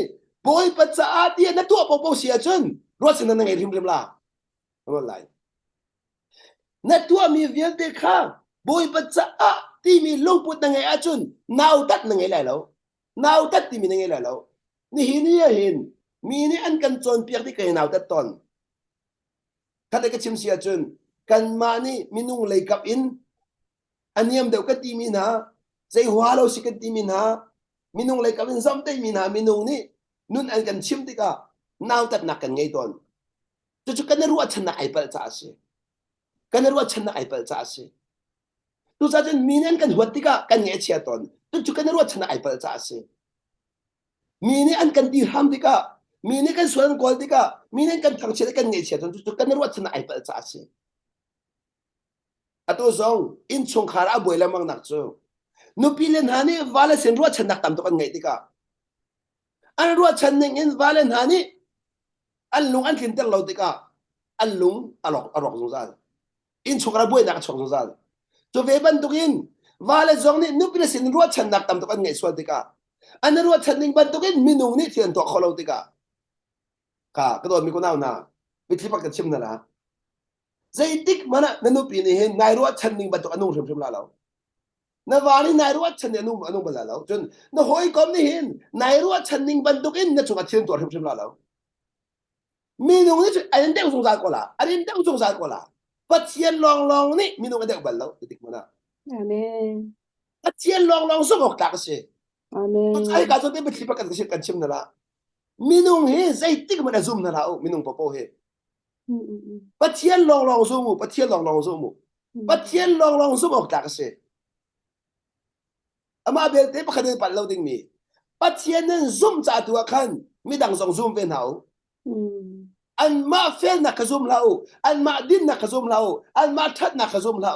boy pacha ati na tua po po sia chun ro sin na ngai rim rim la amon lai na tua mi vialte kha boy pacha ti mi lu put na ngai a chun nau tat na ngai lai lo nau tat ti mi na ngai lai lo ni hi ni ya hin mi ni an kan chon piak ti kai nau tat ton kada ka chim sia chun kan ma ni minung lei kap in aniam deu ka ti min ha sei hwalo si ka ti min ha minung lei kap in zam te min ha minung ni nun an kan chim ti ka naw tat nak kan ngai ton chu kan ru chan nak ai pal cha se kan ru chan nak ai pal cha se tu sa chen minen kan huat ti ka kan ngai chia ton chu kan ru chan nak ai pal cha se mini an kan ti ham ti ka mini kan suan kol ti ka mini kan thang che kan ngai chia ton chu kan ru chan nak ai pal cha se ตัวซองอินชงขาราบวยละมังนักจูนุปิเลนหานี่วาเลเซนรัวฉันนักตามตัวกันไงติกาอันรัวฉันหนึ่งอินวาเลนหานี่อันลุงอันกินเตลเราติกาอันลุงอรอกสงสารอินชงขาราบวยนักชงสงสารตัวเวบันตุกินวาเลซองนี่นุปิเลเซนรัวฉันนักตามตัวกันไงส่วนติกาอันรัวฉันหนึ่งบันตุกินมินุงนี่เทียนตัวเขาเราติกากระโดดมีคนเอาหน้าวิธีปักกระชิมนั่นละใจติ๊กมันน่ะนั่นนุปีนี่เห็นนายรัวฉันหนึ่งบันตุอนุชิมชิมลาเรานาวานี่นายรัวฉันเนี่ยอนุบัลลาเราจนนหอยก้มนี่เห็นนายรัวฉันหนึ่งบันตุกินนั่นชงอาเทียนตัวชิมชิมลาเรามีนุงนี่อันนี้เด็กสงสารกูละอันนี้เด็กสงสารกูละปัจเจียนลองนี่มีนุงเด็กบัลลาติ๊กมันน่ะอาเมนปัจเจียนลองสมองตักเสียอาเมนไอ้การจะเป็นวิธีปักกระชิมกันชิมนั่นละมีนุงเห็นใจติ๊กมันจะซุ่มนั่นละมีนุงปะโป้เห็นปัจเจียนลองสมุปัจเจียนลองสมุปัจเจียนลองสมองตักเสียอามาเบลเต้ปะคันเดินปัดเราดิ้งมีปัจเจียนนั้นซุ่มจ่าตัวขันมีดังส่งซุ่มเป็นเขาอันมาเฟลนักขซุ่มเราอันมาดินนักขซุ่มเราอันมาทัดนักขซุ่มเรา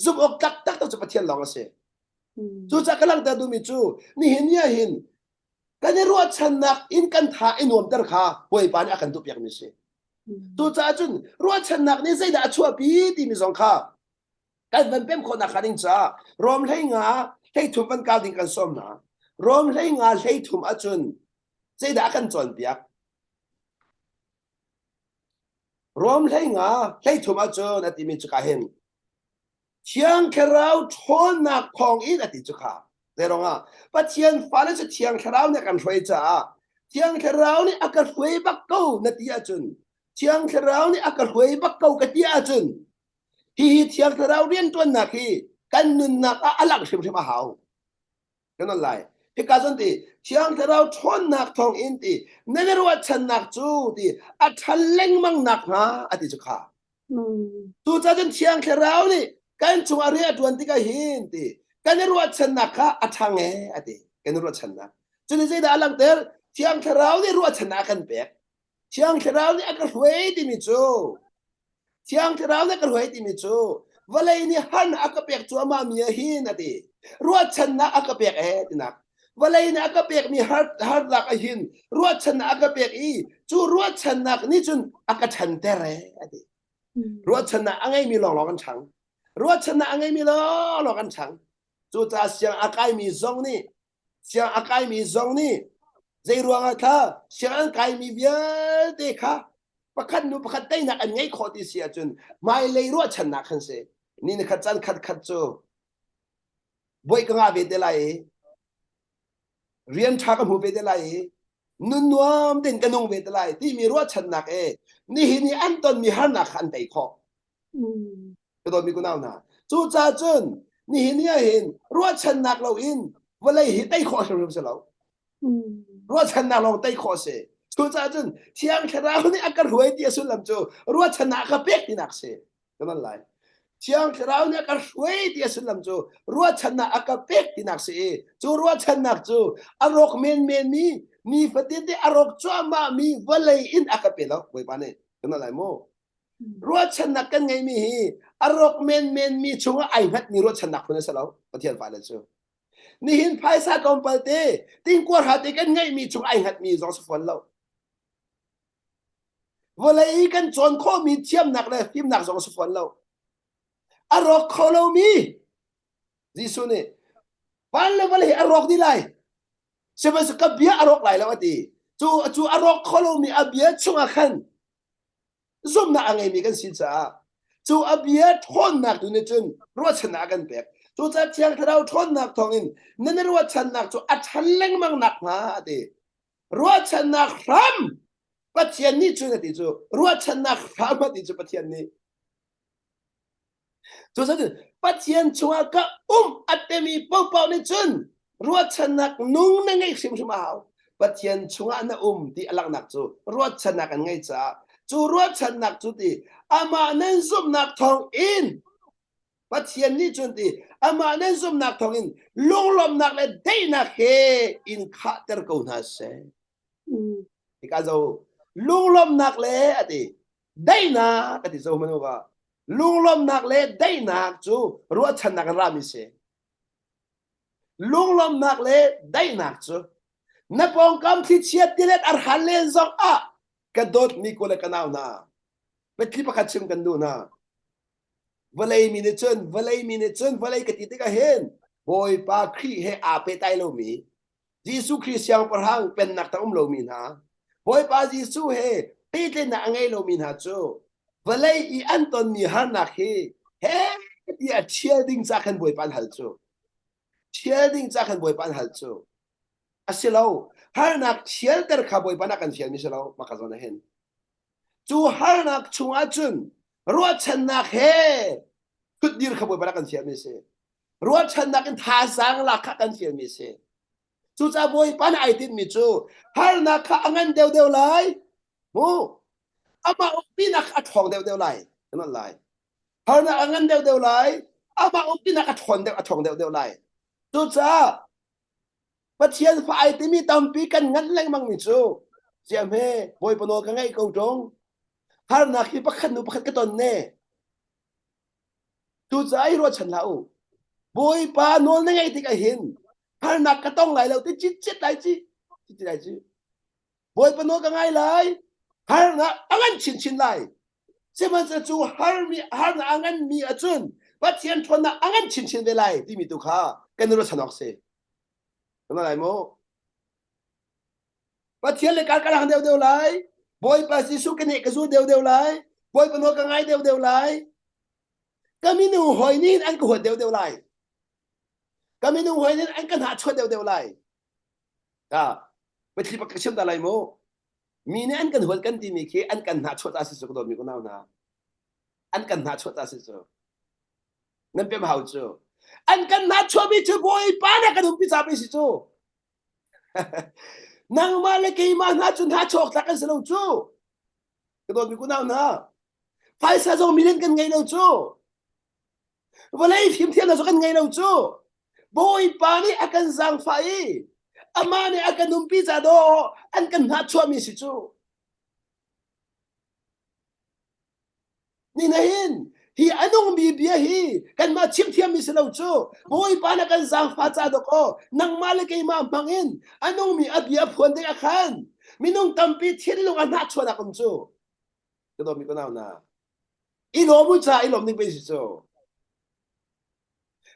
ซุ่มอกตักต้องจะปัจเจียนลองเสียจู่จากกำลังแต่ดูมิจูนี่เห็นเนี่ยเห็นกันนี่รู้ว่าฉันนักอินกันท่าอินวมตระขาป่วยปานอาการตุบยังมิเสียจู่จากจุนรู้ว่าฉันนักนี่ใจด่าชัวปีที่มีสองขากันมันเป็นคนนักขันอินจ้ารวมให้งาให้ถุมมันกาวดิ้งกันส้มนะรวมให้งาให้ถุมอาจุนใจด่ากันจนเปียกรวมให้งาให้ถุมอาจุนอติมีจุกาเห็นเชียงแคเราชนนักของอินอติจุกาเดี๋ยวงาปัจเจียนฟ้าเลยจะเชียงแคเราเนี่ยกันช่วยจ้าเชียงแคเรานี่อากาศช่วยบักเก้านาทีอาจุนเชียงแคเรานี่อากาศช่วยบักเก้ากะทิอาจุนที่เชียงแคเราเรียนตัวนักที่กันนุนนักอะไรก็ชิมมาหาวกันนั่นแหละที่การสันติเชียงแคเราชนนักทองอินตีนั่นรู้ว่าฉันนักจูตีอัฐเล็งมังนักนะอติจุกาตัวจ้าจนเชียงแคเรานี่กันชงอาเรียดวันที่ก็เห็นตีกันรู้ว่าฉันนักค่ะอัฐงอติกันรู้ว่าฉันนักจนใจด่าหลังเตอร์เชียงแคเรานี่รู้ว่าฉันนักกันเปียกเชียงแคเรานี่อากาศหวยที่มิจูเชียงแคเรานี่อากาศหวยที่มิจูวันเลยนี่ฮันอากาศเปียกจัวมามีหินอติรู้ว่าฉันนักอากาศเปียกที่นักวันเลยนี่อากาศเปียกมีฮาร์ดลักหินรู้ว่าฉันนักอากาศเปียกจูรู้ว่าฉันนักนี่จนอากาศฉันเตอร์อติรู้ว่าฉันนักอะไรมีหลอกกันชังรู้ว่าฉันนักอะไรมีหลอกกันชังจู่จ้าเสียงอากาศมีซองนี่เสียงอากาศมีซองนี่ใจรัวงค่ะเสียงอากาศมีเวียดเด็กค่ะประคันนูประคันได้นักอันไงขอที่เสียจนไม่เลยรู้ว่าฉันนักขันเสนี่นักจันขัดจูบ่อยก็งาเวทไลเรียนชากันหูเวทไลนุ่นนวมเด่นกันนงเวทไลที่มีรู้ว่าฉันนักนี่หินี่อันตอนมีหันนักอันใดขอก็ตอนมีกูน่าหนาจู่จ้าจนนี่เห็นเนี่ยเห็นรู้ว่าฉันนักเราอินวันเลยเห็นได้ขอฉันรู้สึกเรารู้ว่าฉันนักเราได้ขอเสียจู่จ้าจนเที่ยงแค่เราเนี่ยอากาศหวยที่สุดลำจูรู้ว่าฉันนักก็เปียกที่นักเสียก็นั่นแหละเที่ยงแค่เราเนี่ยอากาศหวยที่สุดลำจูรู้ว่าฉันนักก็เปียกที่นักเสียจู่รู้ว่าฉันนักจูอารมณ์มีฟัดที่อารมณ์จ้ามามีวันเลยอินอากาศเปียกแล้วไว้ปานนี้ก็นั่นแหละโมรู้ว่าฉันนักกันไงมีอารมณ์มีช่วงไอ้พัดมีรู้ว่าฉันนักคนนี้เสร็จแล้วประเทศฝ่ายเลยจูนี่เห็นภายสากลปเตติ้งกว่าหาติกันไงมีช่วงไอ้หัดมีสองสฟอนแล้วเวลาอีกันจนข้อมีเทียมหนักเลยพิมหนักสองสฟอนแล้วอารมณ์เขาเรามีดิสุนี่วันละวันละอารมณ์ดีเลยเชื่อไหมสกับเบียอารมณ์ไหลแล้วตีจู่อารมณ์เขาเรามีอเบียช่วงขันซุ่มหนักไงมีกันสิจ้าจู่อเบียทนหนักดูนี่จนรู้ว่าชนะกันแบบจู่จะเชียงเราทนหนักทองอินนั่นรู้ว่าชนะจู่อัดเล็งมังหนักมาตีรู้ว่าชนะครำปัจเจียนนี่จู่นะตีจู่รู้ว่าชนะครำมาตีจู่ปัจเจียนนี่จู่จะปัจเจียนชัวก็อัดเตมีเป้านี่จุนรู้ว่าชนะนุ่งนั่งไงชิมมาเอาปัจเจียนชัวน่ะที่อลังหนักจู่รู้ว่าชนะกันไงจ้าจู่รู้ว่าชนะจู่ตีอามาเน้นซุ่มหนักทองอินปัจเจียนนี่จุนตีอามาเน้นซุ่มหนักทองอินลุงลมหนักเลยได้นักเฮอินขาเตอร์กูน่าเซ่ที่ก็จะลุงลมหนักเลยอดีได้นะอดีจะมันว่า lung lom nak le dai nak chu ruat chan nak ra mi se lung lom nak le dai nak chu na pong kam thi chiat tilet ar halen zong a ka dot mi ko le kanaw na pe kli pa kachim kan du na valai minute valai ka ti ka hen boy pa khri he a pe tai lo mi Giêsu Christ yang parhang pen nak ta lo min ha boy pa Giêsu he pe te na angai lo min ha chu valai I anton mi har nak he dia childing za kan boy pan hal chu childing za kan boy pan hal chu asilo har nak shelter kha boy pan kan shel mi selo makazona hen chu har nak chunga chun ruat chan nak he khut dir kha boy pan kan shel mi se ruat chan nak in tha sang la kha kan shel mi se chu cha boy pan ai tin mi chu har nak kha angan deu lai mo ama upi nak athong deu lai not lai har nak angan deu lai ama upi nak athong deu lai chu cha Pathian fa ai ti mi tampi kan ngan leng mang mi chu siam he boy pano ka ngai ko tong har nak hi pakhat nu pakhat ka ton ne chu cha ai ro chan lau boy pa nol na ngai ti ka hin har nak ka tong lai lo ti chit lai chi boy pano ka ngai lai har na angan chin lai seman sa chu har na angan mi achun Pathian thon na angan chin ve lai ti mi tu kha kan ro chanok se nó lại mô và thiên lệ cả hàng đều lại bôi bà sĩ số cái này cái số đều lại bôi bà nó cả ngay đều lại cái mình nung hỏi nín anh có hỏi đều lại cái mình nung hỏi nín anh cần hạ chốt đều lại vậy thì bác xem ta lại mô mình anh cần hỏi cần tìm khi anh cần hạ chốt así số cái đó mình có nào na anh cần hạ chốt así số nên phải bảo chứ anh cần nát cho mi chứ boy pa na kan umpi sabi si chu nang male kay ma na chun ha chok ta kan sa lo chu kedon mi ko na phải sa zo milen kan ngai lo chu walai phim thiam na zo kan ngai lo chu boy pa ni akan zang fai ama ni akan umpi sa do anh cần nát cho mi si chu ni na hin hi anong bibia hi kan ma chim thiam mi selo chu boy pa na kan zang fa cha do ko nang male kay ma mangin anong mi abia phon de akhan minong tampi thil lo an ha chona kum chu kedo mi ko na ilo mu cha ilo ning pe si chu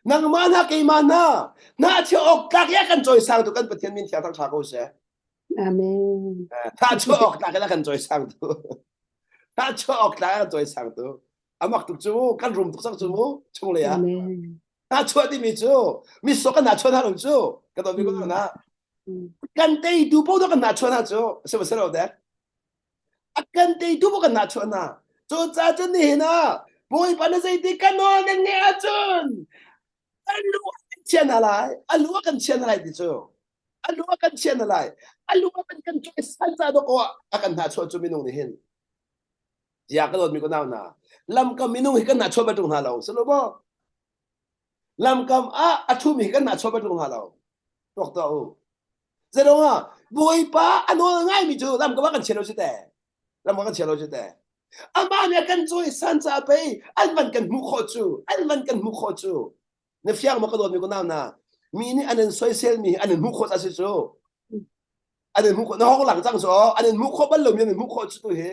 nang ma na kay ma na che ok tak ya kan choi sang tu kan pathian min thiang thang cha ko se Amen. ta cho ok tak ya kan choi sang tu ta cho ok tak ya choi sang tu amak tu chu kan rum tu sang chu mu chung le ya Amen. na chua ti mi chu mi so kan na chua na lu chu ka do mi ko na kan te du po do kan na chua na chu se se lo de kan te du po kan na chua na chu cha chen ni na boy pa na sai ti kan no nen ne a chun alu chen na lai ti chu alu kan chen na lai alu kan chu san cha do ko akan na chua chu mi nong ni hin ya ka do mi ko na lam kam minung hikan na choba tung halaw selo bo lam kam a thu mi hikan na choba tung halaw tok to zero nga boy pa ano ngai mi chu lam ka kan chelo chite lam ka chelo chite ama ne kan choi san cha pe an man kan mu kho chu ne fiang ma ka do mi ko na mi ni anen social mi anen mu kho sa si chu anen mu kho na ho lang chang so anen mu kho ban lo mi anen mu kho chu tu he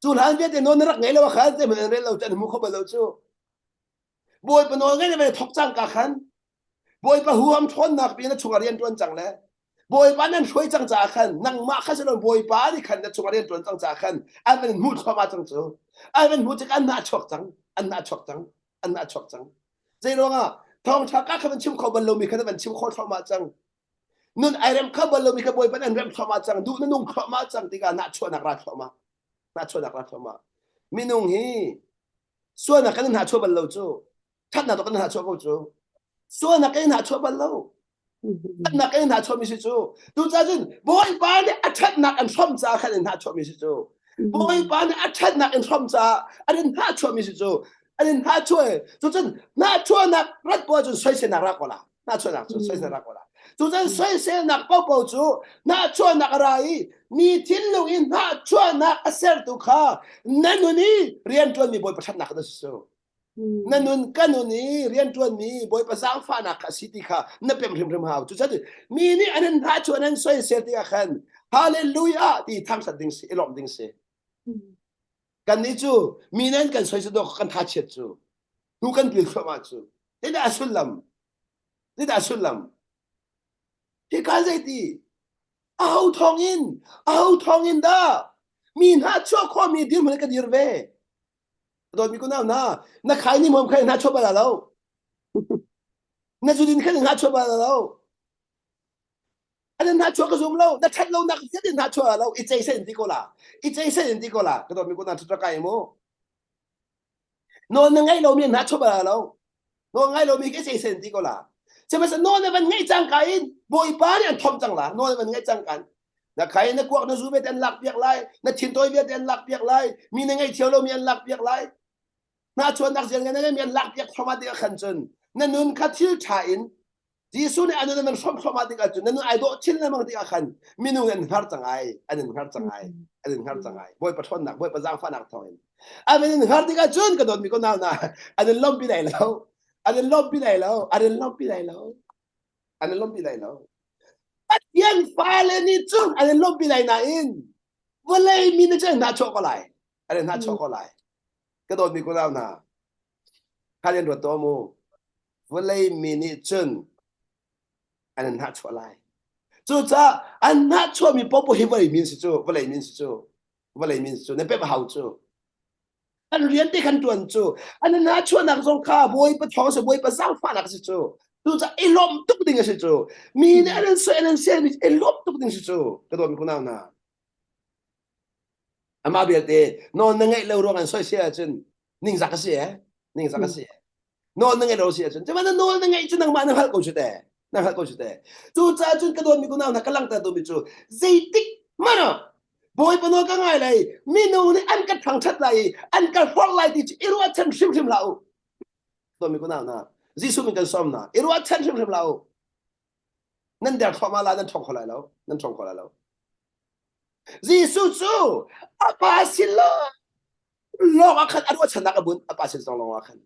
chu han ve te no na rak ngai lo khan te men re lo tan mu kho ba lo chu boy pa no ngai ne thok chang ka khan boy pa huam thon nak pi na chungarian ton chang le boy pa nan shoi chang cha khan nang ma kha se lo boy pa ni khan na chungarian ton chang cha khan an men mu thwa ma chang chu an men mu chak an na chok chang zai lo nga thong cha ka khan chim kho ba lo mi khan ban chim kho thwa ma chang nun ai rem kha ba lo mi kha boy pa nan rem thwa ma chang du na nung thwa ma chang ti ga na chwa nak ra thwa ma na chua nak ra ma minung hi so na kan na chua ban lo chu that na to kan na chua ko chu so na kan na chua ban lo na kan na chua mi si chu tu cha jin boy pa ni athat nak an thom cha khan na chua mi si chu boy pa ni athat nak an thom cha an na chua mi si chu anh ha chơi chú chân na chua nạc rất bao chú xoay xe nạc ra là na chua nạc chú xoay xe nạc là chú chân xoay xe nạc bao chú na chua nạc rai mi thiên lưu in na chua nạc asel tu kha nanun ni rian tuan mi boy pasat nak đó số nanun kanun ni rian tuan mi boy pasang fa nak city kha na pem rim hao chú chân mi ni anh ha chua anh xoay xe ti khan hallelujah ti tham sát ding se elom ding se kan ni chu mi nen kan xoay xe do kan tha chet chu tu kan bil khama chu ti da sulam thì cái gì thì áo thong in đó mình hát cho khoa mình đi mình cái gì về rồi mình có nào na khai ni mồm khai hát cho bao lâu na chú din khai hát cho bao lâu anh hát cho cái zoom lâu na chat lâu na cái din hát cho lâu ít chạy sen đi cô là cái đó mình có nào cho cái mô nó ngay lâu mình hát cho bao lâu nó ngay lâu mình cái chạy sen đi cô là cho nên nó là vấn ngay trang cái bồi bán anh thom trang là nó là vấn ngay trang cái na cái na quốc na du biết anh lạc việc lại na thiên tôi biết anh lạc việc lại mình ngay chiều lâu mình lạc việc lại na chuan đặc diện cái này mình lạc việc thoma đi khẩn chân na nun khát thiếu chain Giêsu này anh nói mình sống thoma đi khẩn chân na nun ai độ chín là mang đi khẩn mình nun anh hard chẳng ai bồi bắt thon nặng bồi bắt giang phan nặng thôi anh mình hard đi khẩn chân cái đó mình có nào na anh lom bị này lâu anh lom bị này lâu at yan pala ni chung anh lom bị này in walay mình chơi na cho có lại anh na cho có lại cái đó mình có nào na hai lần rồi tôi mua walay mình chung anh na cho lại chú cha anh na cho mình bố bố hi walay mình chú walay mình chú nên bé hậu chú anh liên đi khăn tuần chú anh na cho nạc trong kha bôi bắt thong sẽ bôi bắt sang pha nạc chú chú cha elom tuk ding cái chú mình anh sẽ mình elom tuk ding chú cái đó mình có nào na ama biết thế nó ngay lâu rồi anh soi xe chân ninh sắc xe nó ngay lâu xe chân chứ mà nó ngay chân năng mà năng hal câu chuyện đấy chú cha chân cái đó mình có nào na cái lăng ta đó mình chú dây tích mà nó bôi bano cái ngày này minu này ăn cái thằng chất này ăn cái phật lại thì irua chân sim lão tôi mình có nào na Giêsu mình cần xóm na irua chân sim lão nên để thọ mà là nên thong khỏi lão Giêsu chú apa xin lo akan irua chân nak abun apa xin lo akan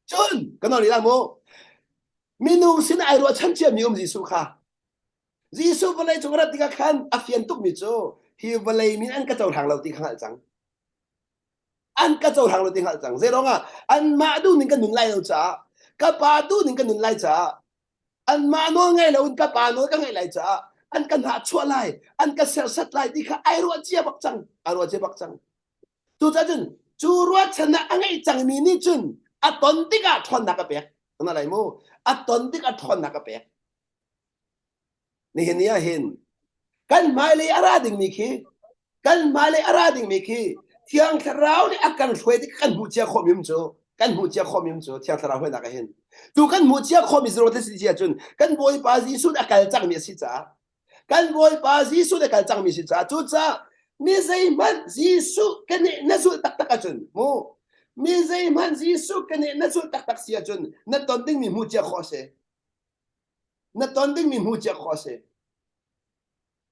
chun cái nào đi làm mo minu xin irua chân chia mi Giêsu kha Giêsu balay chung rat tika khan afian tuk mi cho hi balay min an ka chaw thang lo ti khang chang zero nga an ma du ning ka nun lai lo cha ka pa du ning ka nun lai cha an ma no ngai lo ka pa no ka ngai lai cha an kan ha chua lai an ka sel sat lai ti kha ai ro chia bak chang tu cha jun chu ro chana angai chang mi ni chun a ton ti ka thon na ka pek na lai mo a ton ti ka thon na ka pek ni hin kan mai le arading mi khi thiang tharau ni akan thoi ti kan hu chia khomim cho thiang tharau hoi na ka hin tu kan mu chia khomi zero te si chia chun kan boi pa Giêsu da kal chang mi si cha tu cha mi zai man Giêsu kan na su tak tak chun mo mi zai man Giêsu kan na su tak tak sia chun na ton ding mi mu chia khose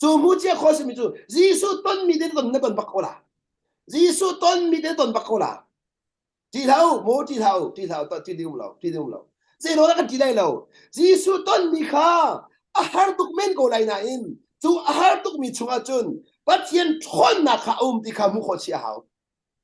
chú mu chia khó xem chú Giêsu tôn mi đến tôn na tôn bạc cô là Giêsu tôn mi đến tôn bạc cô là chỉ thâu tôn chỉ đi um lâu thế nó là cái chỉ đây lâu Giêsu tôn mi kha ahar tuk men cô lại na in chú ahar tuk mi chung chun bắt thiên thon na kha ti kha mu khó chia hao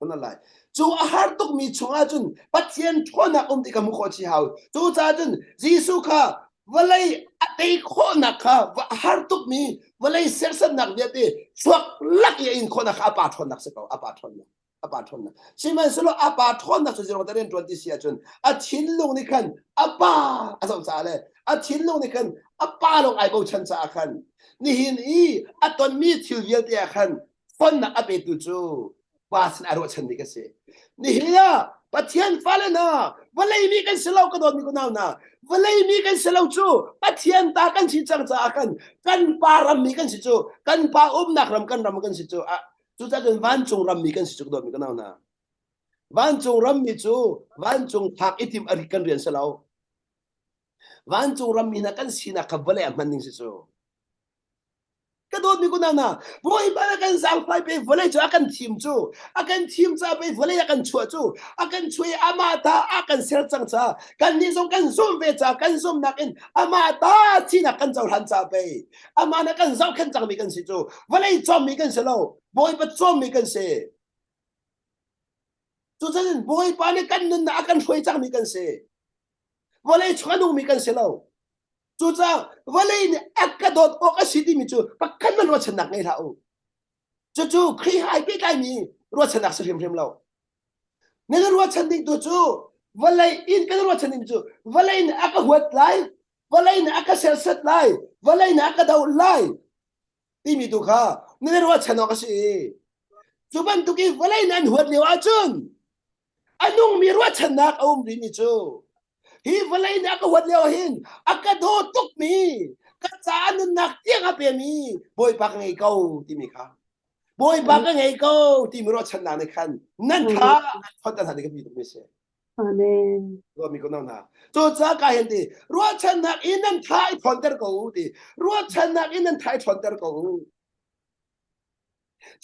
nó lại chú ahar tuk mi chung chun bắt thiên thon na ti kha mu khó chia hao chú cha chun Giêsu kha walay atay ko na ka hartuk mi walay sersan nak biate swak lak ya in ko na ka apathon nak se ko apathon na siman solo apathon nak so jero taren 20 sia chun a thinlung ni khan apa asam sa le a thinlung ni khan apa long ai ko chan sa khan ni hin I aton mi thil vial te khan fon na ape tu chu wasin aro chan ni ka se ni hiya pathian fale na walay mi kan silaw ka don mi ko na walay mi kan silaw chu pathian ta kan si chang cha kan param mi kan si chu kan pa nak ram kan si chu a chu cha kan van chung ram mi kan si chu don mi ko na van chung ram mi chu van chung thak itim ari kan rian salo van chung ram mi na kan sina kabale amaning si chu kadon mi ko na boy ba kan sang pai pe vole chu akan thim chu cha pe vole akan chu chu akan chui amata akan sel chang cha kan ni song kan zum ve cha kan zum nak in amata china kan chau han cha pe amana kan zau kan chang mi kan si chu vole chom mi kan selo boy ba chom mi kan se chu chen boy ba ne kan nun na akan chui chang mi kan se vole chwanung mi kan selo chú cha valley ne akadot oka city mi chu pakhan man ro chanak ngai thau chu khi hai pe kai mi ro chanak sa rem lo ne ro chanding tu chu valley in kan ro chanding chu valley ne aka huat lai valley ne aka sel set lai valley ne aka dau lai ti mi tu kha ne ro chanok si chu ban tu ki valley nan huat lewa chun anung mi ro chanak ri mi chu hi valley na ka wat leo hin akado tuk mi ka chan nak tiang a pe mi boy pa ngai ko ti mi kha boy pa ka ngai ko ti mi ro chan na ne khan nan tha thot ta ne ka mi tu mi se Amen. ro mi ko na na to cha ka hen ti ro chan na in nan thai thon ter ko ti ro chan na in nan thai thon ter ko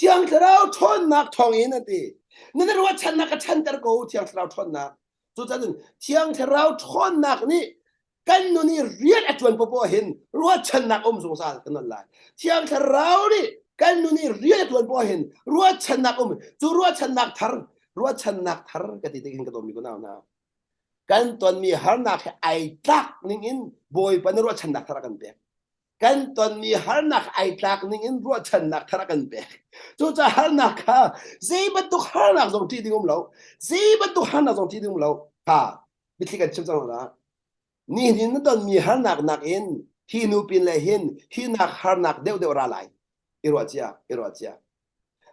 chiang thrao thon nak thong in ti ne ro chan na ka chan ter ko chiang thrao thon na 조자는 티앙 테라우 촌낙니 간눈이 리얼 애트원 보보힌 루아찬낙 엄송사 끝날라 티앙 테라우리 간눈이 리얼 애트원 보힌 루아찬낙 조 루아찬낙 다른 루아찬낙 다른 게 되긴 것도 미고 나오나 간돈미 하낙 아이딱 닝인 보이 바는 루아찬낙 타라간데 간돈미 하낙 아이딱 닝인 루아찬낙 타라간데 조자 하낙하 제이바도 하낙 좀 뛰딩음로 제이바도 하낙 좀 뛰딩음로 하 미티가 침상하나 니는 돈미 하낙 낙인 히누빈레힌 히낙 하낙 데우데오라라이 이러지야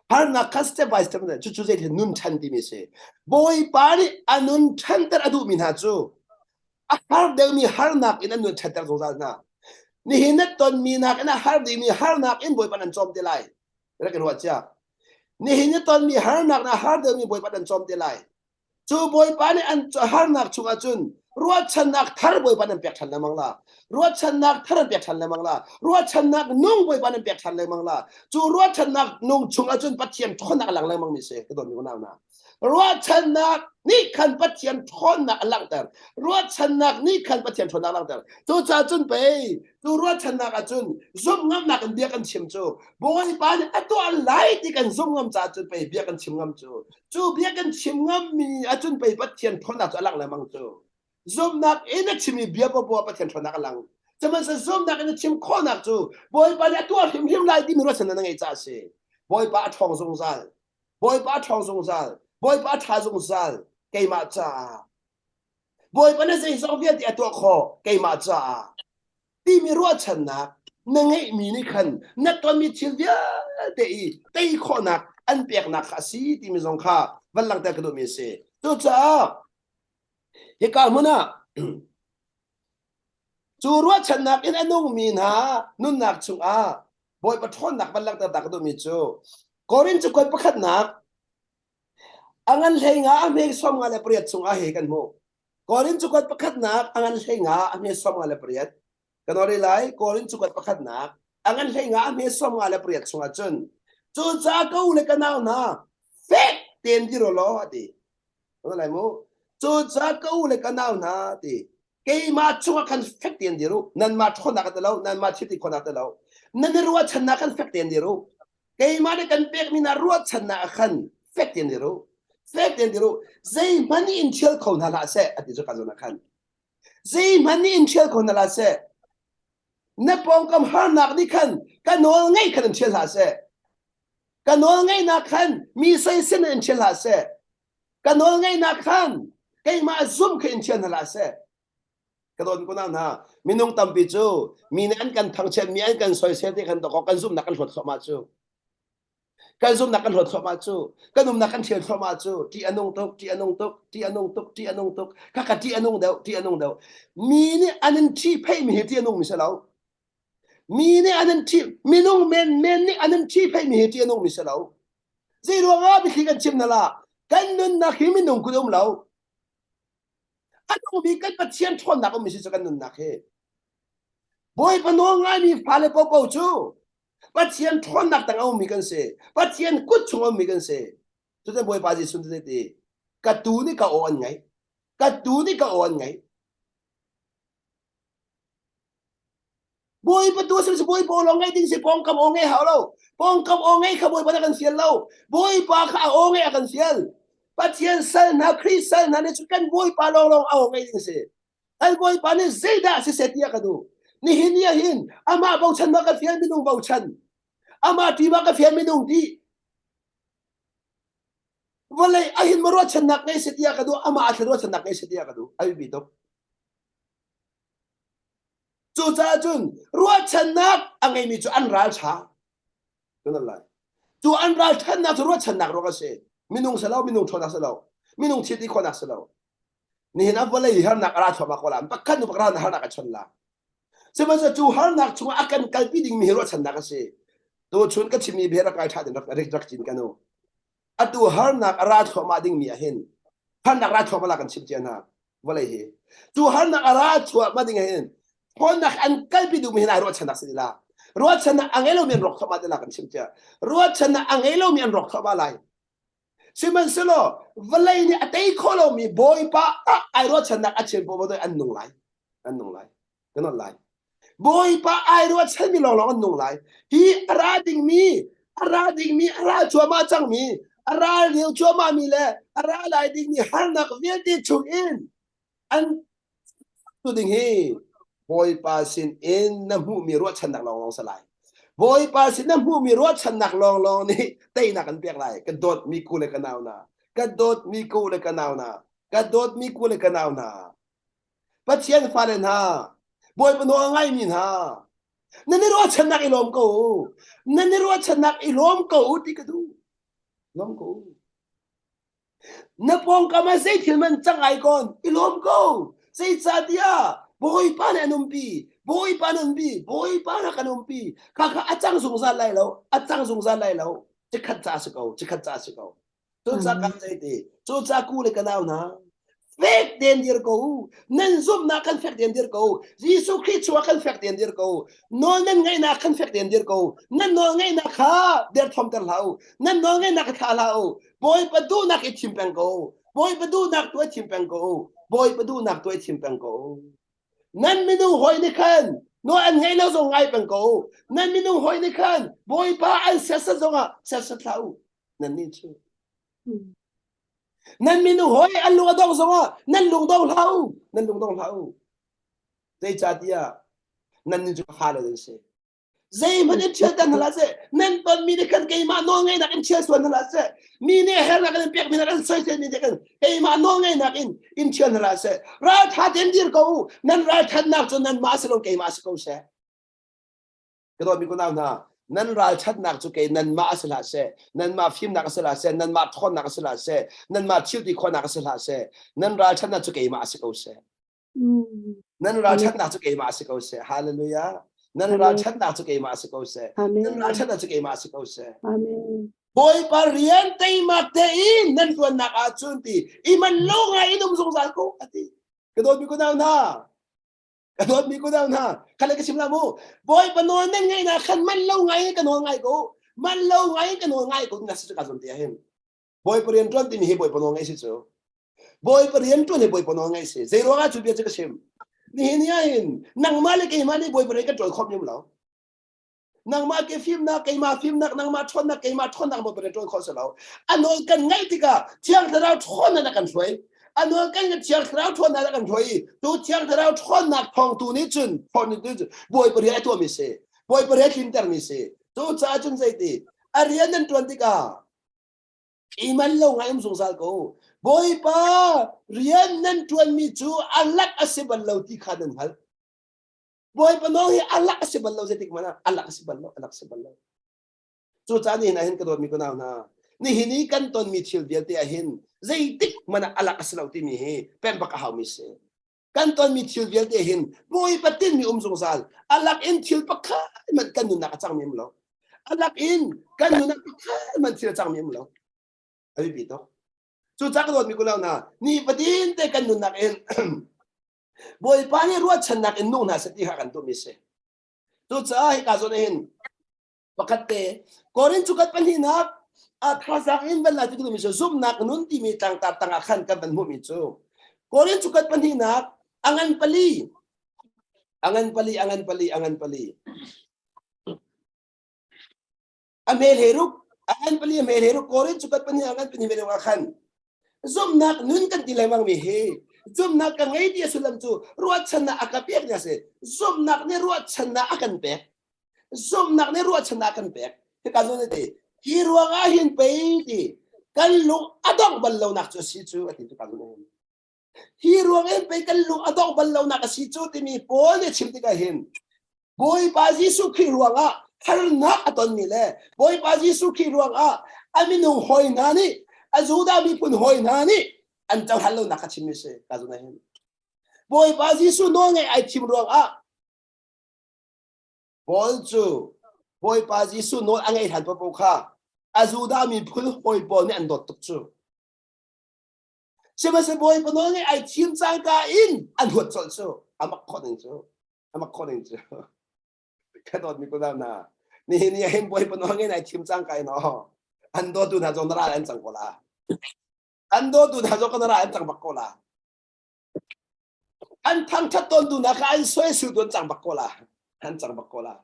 하낙 카스테 바이스테면 주주제리 눈 찬디미세 보이 바리 아눈 찬더라도 민하주 할 데미 하낙 이는 눈 찬더 조자나 ni hinat ton minak na har di mi har nak in boy panan chom te lai ra kan wa cha ni hinat ton mi har nak na har de mi boy panan chom te lai chu boy pan an har nak chunga chun ruwa chan nak thar boy panan pek than la mangla ruwa chan nak thar pek than la mangla ruwa chan nak nung boy panan pek than la mangla chu ruwa chan nak nung chunga chun pathian thon nak lang lang mang mi se ka don mi ko na ruwa chan nak ni kan pathian thon nak lang tar ruwa chan nak ni kan pathian thon nak lang tar chu cha chun pe chu ruwa chan nak a chun zum ngam nak an bia kan chim chu boy pan a to lai ti kan zum ngam cha chun pe bia kan chim ngam chu bia kan chim ngam mi a chun pe pathian thon nak lang lang mang chu zum nak ina chimi bia bo pathian thon nak lang chama sa zum nak ina chim kho nak chu boy pan a to him lai ti mi ruwa chan na ngai cha se boy pa thong song sal boy pa thong song sal boy pa tha song sal cây mà cha boy pa na sei so viet ya to kho cây mà cha ti mi ro chan na ngai mi ni khan na to mi chil via te kho na an pek na kha si ti mi zong kha van lang ta ka do mi se to cha he ka mo na chu ro chan na in anung mi na nun nak chung a boy pa thon nak van lang ta ka do mi chu korin chu ko pa khat nak angan lenga ame som ngale priat chung a he kan mo korin chukot pakhat nak angan lenga ame som ngale priat kanori lai korin chukot pakhat nak angan lenga ame som ngale priat chung a chun chu cha ko le kanau na fek ten diro lo ati kanori lai mo chu cha ko le kanau na ti ke ma chung kan fek ten diro nan ma thon nak ta lo nan ma chiti khona ta lo nan ruwa chan na kan fek ten diro ke ma de kan pek mi na ruwa chan na kan fek ten diro fek den diro zai mani in chel ko na la se ati zo ka zo na khan zai mani in chel ko na la se na pong kam har nak ni khan ka nol ngai khan chel ha se ka nol ngai na khan mi sai sin in chel ha se ka nol ngai na khan kai ma zum khan chel na la se ka don ko na minung tampi chu mi ne an kan thang chen mi an kan soi se ti khan to ko kan zum na kan hot ma chu kan zum nak kan hot ma chu kan um nak kan chel ma chu ti anung tok ka ti anung dau mi ni anan ti phai mi ti anung mi sa lau mi ni anan ti minung men ni anan ti phai mi ti anung mi sa lau zero nga bi kan chim na la kan nun na khi min nung kudum lo anong mi kan patien thon na ko mi si kan nun na he boy panong ngai mi phale po po chu patien thon na tang au mi kan se patien kut chung mi kan se tu te boy pa ji sun te ti ka tu ni ka on ngai ka tu ni ka on ngai boy pa tu se boy po long ngai ding se pong kam ong ngai hao lo pong kam ong ngai ka boy pa kan sial lo boy pa ka ong ngai kan sial patien sal na kris sal na ne chu kan boy pa long long au ngai ding se al boy pa ne zeda se setia ka du ni hin ya hin ama bau chan ma ka fian minung bau chan ama ti ma ka fian minung ti walai ahin maro chan nak ngai setia ka du ama athro chan nak ngai setia ka du ai bi to chu cha chun ruwa chan nak angai mi chu an ral cha kana lai chu an ral chan nak ruwa chan nak ro ka se minung sa lao minung thona sa lao minung thi ti khona sa lao ni hin a walai har nak ra thoma ko lam pakkan nu pakran har nak chon la semasa chu har nak chu akan kalpi ding mi ruwa chan nak se to chun ka chimi bhera kai tha den rak rak chin kanu atu har nak ra thoma ding mi a hin har nak ra thoma la kan chim chen ha walai he chu har nak ra thoma ding a hin pon nak an kalpi du mi na ruwa chan nak se la ruwa chan nak angelo mi rok thoma de la kan chim cha ruwa chan nak angelo mi an rok thoma lai siman selo walai ni atai kholo mi boy pa ai ruwa chan nak a chen po bo do an nung lai kana lai boy pa ai ruwa chan mi long long an nung lai hi arading mi ara chua ma chang mi ara liu chua ma mi le ara lai ding mi har nak viet ti chung in an tu ding hi boy pa sin in na mu mi ruwa chan nak long long sa lai boy pa sin na mu mi ruwa chan nak long long ni tei nak an pek lai kan dot mi ku le kan naw na kan dot mi ku le kan naw na kan dot mi ku le kan naw na pa chien fa len ha boy pa no ngai min haนั่นนี่รู้ว่าฉันนักอีลมกูนั่นนี่รู้ว่าฉันนักอีลมกูที่กระดูลมกูนับปองกามาเสียที่มันจังไงก่อนอีลมกูเสียซาเดียบอยปานนุ่มปีบอยปานกันนุ่มปีข้าอาจารย์สงสารไรแล้วอาจารย์สงสารไรแล้วจะขัดจ่าสกูตัวจากกันใจดีตัวจากกูเลยกันเอานะfake den dir ko nan zum na kan fake den dir ko jisu christ wa kan fake den dir ko no nan ngai na kan fake den dir ko nan no ngai na kha der thom ter lau nan no ngai na kha lau boy pa du na ke chim pang ko boy pa du na to chim pang ko boy pa du na to chim pang ko nan mi nu hoi ni kan no an ngai lo zong ngai pang ko nan mi nu hoi ni kan boy pa an sa sa zonga sa sa lau nan ni chuนั่นมีนุ่งหอยอันลุงดองสงะนั่นลุงดองเท้าใจจัดยานั่นนี่จุดขาเลยสิใจมันเชื่อกันละสินั่นตอนมีเด็กกันเกี่ยมาน้องไงนักอินเชื่อส่วนละสิมีเนี่ยเฮลักกันเปียกมีนักอินใส่เส้นนี่เด็กกันเกี่ยมาน้องไงนักอินเชื่อละสิราชาเต็มดีร์กูนั่นราชานักจนนั่นมาสลงเกี่ยมาสกูเสกระโดดมีคนเอาหน้านั่นราชัดนักจุกนั่นมาสละเสนั่นมาฟิล์มนักสละเสนั่นมาทอนนักสละเสนั่นมาชิวตีคนนักสละเสนั่นราชัดนักจุกมาสกูเสนั่นราชัดนักจุกมาสกูเสฮาเลลูยานั่นราชัดนักจุกมาสกูเสนั่นราชัดนักจุกมาสกูเสบอยปารียนเตยมาเตยนั่นตัวนักอาจุนตีอีมันลงไงอีนุ่มสงสารกูอติกระโดดมีคนเอาหน้ากระโดดมีกูดาวนะขันเลยก็ชิมละมูบอยปนอนนั่นไงนะขันมันเล่าไงกันนอนไงกูมันเล่าไงกันนอนไงกูน่าสุดการสนใจเห็นบอยปเรียนจวนที่มีให้บอยปนอนไงสิจ๊บอยปเรียนจวนให้บอยปนอนไงสิเซโรก้าจุดเบียร์จะก็ชิมนี่เห็นนังมาเลยกี่มาเลยบอยปเรียนก็จอยครบยังแล้วนังมาเกี่ยฟิล์มนักกี่มาฟิล์มนักนังมาทอนนักกี่มาทอนนักบอยปเรียนจอยครบเสร็จแล้วอันนอนกันไงที่กะเที่ยงแต่เราทอนนั่นกันสวยอันนู้นกันก็เชียงเราทวนนั่นกันช่วยตัวเชียงเราทวนนักทองตัวนี้จุนทองนี้จุนบอยปริยัติตัวมิเซ่บอยปริยัติอินเตอร์มิเซ่ตัวจ้าจุนใจดีอาเรียนนั่นจวนที่กาอีมันลงไงมุสงสารกูบอยป้าเรียนนั่นจวนมิจูอัลลักอาศัยบัลลังที่ขาดันฮัลบอยป้าน้องเฮอัลลักอาศัยบัลลังจะติกมันนะอัลลักอาศัยบัลลังตัวจ้านี่นะเห็นกระโดดมีคนเอาหน้านี่เห็นนี่กันตอนมีชิลเดียร์ที่เห็นZaitik mana alak aslaw ti mi he pen bakahaw mi se kanton mi thil vel te hin boy patin mi sal alak in thil pakha man kanun nakachang mi mlo alak in kanun nakachang man thil chang mi mlo abi bito chú chắc rồi mi cô nào na ni bắt tin te kan nun nak en boy pa ni ruat chan nak en nung na sa ti ha kan tu mi se chú cha hi ka zo na hin pakat te korin chukat pan hi nak at khazak in ban la ti mi so zum nak nun ti mi tang ta tang khan kan ban mu mi chu korin chukat pan hi nak angan pali amel heruk angan pali amel heruk korin chukat pan hi angan pani me wa khan zum nak nun kan ti lemang mi he zum nak ka ngai dia sulam chu ruat chana akapek nya se zum nak ne ruat chana akan pek zum nak ne ruat chana akan pek te ka zo ne te hi ruanga hin pe ti kan lu adong bal lo nak chu si chu ati tu ka zo ne hi ruanga pe kan lu adong bal lo nak si chu ti mi po ne chim ti ka hin boy ba ji su khi ruanga har nak aton mi le boy ba ji su khi ruanga aminu hoi na ni azuda mi pun hoi na ni an chau halo nak chim mi se ka zo ne hin boy ba ji su no ngai ai chim ruanga bol chu boy pa ji su no angai than po kha azuda mi phul hoi po ni an dot tuk chu se ma se boy po no ngai ai chim chang ka in an hot chol chu amak khoning chu ka dot mi ko da na ni hen boy po no ngai ai chim chang ka no an do tu na jong ra an chang ko la an do tu na jong ko ra an chang bak ko la an thang chat ton tu na ka an soi su don chang bak ko la an chang bak ko la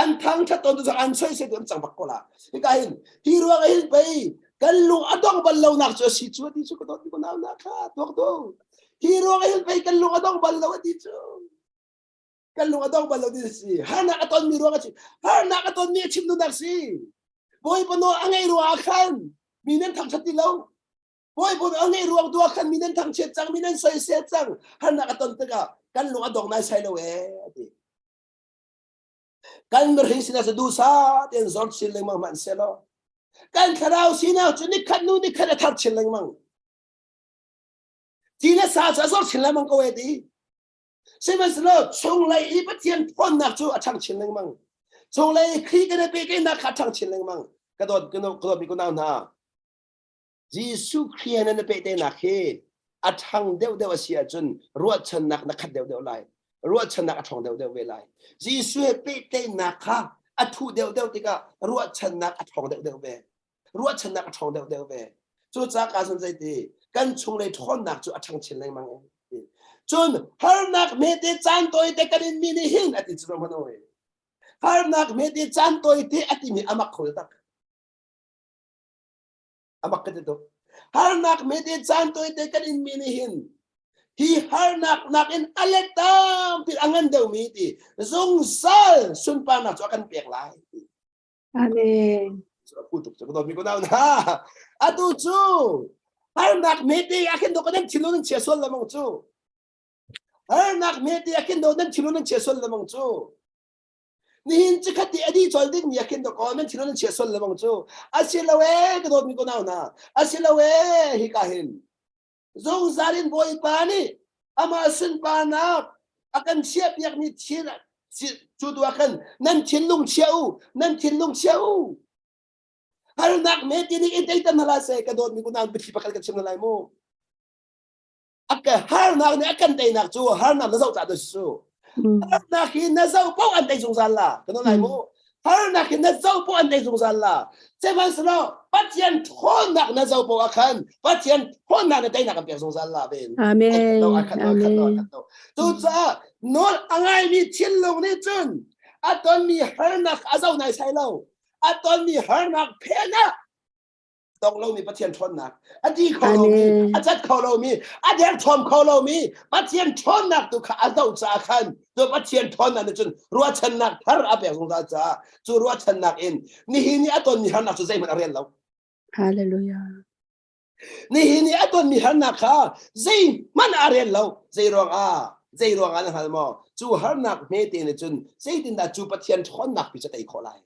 an thang chat ton tu an soi se don chang bak ko la ka hin hi ro ga hin pe kan lu adong bal lo nak cho si chu ti chu ko dot ko na na kha dok do hi ro ga hin pe kan lu adong bal lo ti chu kan lu adong bal lo ti si ha na ka ton mi ro ga chi ha na ka ton mi chim nu nak si boy pa no angai ro a khan mi nen thang chat ti lo boy bo angai ro do khan mi nen thang chet chang mi nen soi se chang ha na ka ton ta ka kan lu adong na sai lo ti kan mer hin sina sa du sa den zon sin leng mang man se lo kan kharau sina chu ni khat nu ni khat thar chin leng mang ti na sa sa zon chin leng mang ko we ti se man se lo chung lai i pa tian phon nak chu a chang chin leng mang chung lai khi ka pe ke na khat chang chin leng mang ka dot mi ko na na jisu khrian na pe te na khe a thang deu deu sia chun ruat chan nak na khat deu deu lai ruat chan nak a thong deu deu we lai jisu pe te na kha a thu deu deu ti ka ruat chan nak a thong deu deu we ruat chan nak a thong deu deu we chu cha ka san zai ti kan chung lai thon nak chu a thang chin lai mang chun har nak me te chan toi te kan mi ni hin ati chu ma no we har nak me te chan toi te ati mi amak khol tak amak ka to har nak me te chan toi te kan mi ni hin hi har nak in aletam pi angan deu mi ti zong sal sun pa nak chu kan pek lai Amen. ku tuk chu do mi ko na atu chu har nak me te akin do kan chilo ng chesol lamang chu har nak me te akin do ng chilo ng chesol lamang chu ni hin chi khati adi chol ding ni akin do ko men chilo ng chesol lamang chu asilawe ko do mi ko na asilawe hi ka hin zong zarin boy pani ama sun pana akan siap yak ni chila chu tu akan nan chinlung chiau har nak me ti ni intay tan hala se ka dot mi ko na bi pakal ka chim lai mo aka har nak ni akan tay nak chu har nak zau ta do su har nak hi na zau pau an tay zong zan la ka no lai mo har nak hi na zau pau an tay zong zan la se man slo patien thon nak na zau pau akan patien thon nak na tay nak pe zong zan la ben Amen. Amen tu cha no angai mi chinlung ni chun aton mi har nak azau nai sai lo aton mi har nak pe na dong lo mi patien thon nak adi kho lo mi ajat kho lo mi ader thom kho lo mi patien thon nak tu kha azau cha khan tu patien thon na chun ruwa chan nak thar a pe zong za cha chu ruwa chan nak in ni hi ni aton mi har nak chu zai man arel lo Hallelujah. ni hi ni aton mi har nak kha zai man arel lo zai rong a na hal mo chu har nak me te ne chun zai tin da chu patien thon nak pi cha tai kho lai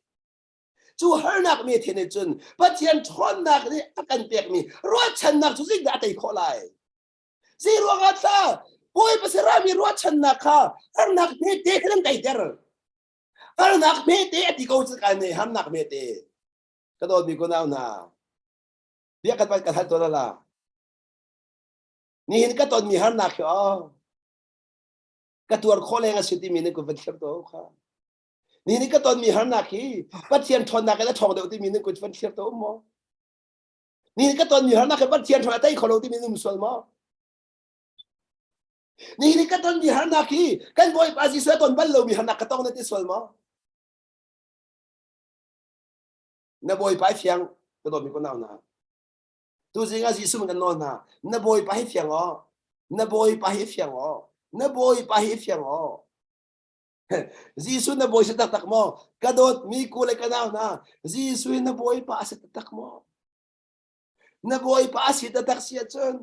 chu har nak me the ne chun patien thon nak ni akan pek mi ruwa chan nak chu zai da tai kho lai zai rong a ta boy pa sera mi ruwa chan nak kha har nak me te khan dai der har nak me te ati ko chu kan ne har nak me te ka do mi ko na เบียกันไปกันทันตัวละนี่เห็นก็ตอนมีหันหนักอ๋อก็ตัวโคเลงสิที่มีนึกว่าเป็นเชื่อตัวค่ะนี่ก็ตอนมีหันหนักที่ปัจเจียนทนหนักแล้วทองเดียวที่มีนึกว่าเป็นเชื่อตัวมั้งนี่ก็ตอนมีหันหนักปัจเจียนทนได้คนเราที่มีนึกส่วนมั้งนี่ก็ตอนมีหันหนักที่กันบ่อยปัจจิเสตอนบัลเรามีหันหนักก็ต้องนั่นที่ส่วนมั้งน่าบ่อยไปเพียงก็ตอนมีคนเอาหน้าตัวจริงอาจิสุมันกันนอนน่าบ่อยไปเพียงอ๋อน่าบ่อยไปเพียงอ๋อน่าบ่อยไปเพียงอ๋อJesus na boy sa tatak mo. Kadot, mi kulay ka na. Jesus na boy pa sa tatak mo. Na boy pa sa tatak siya dyan.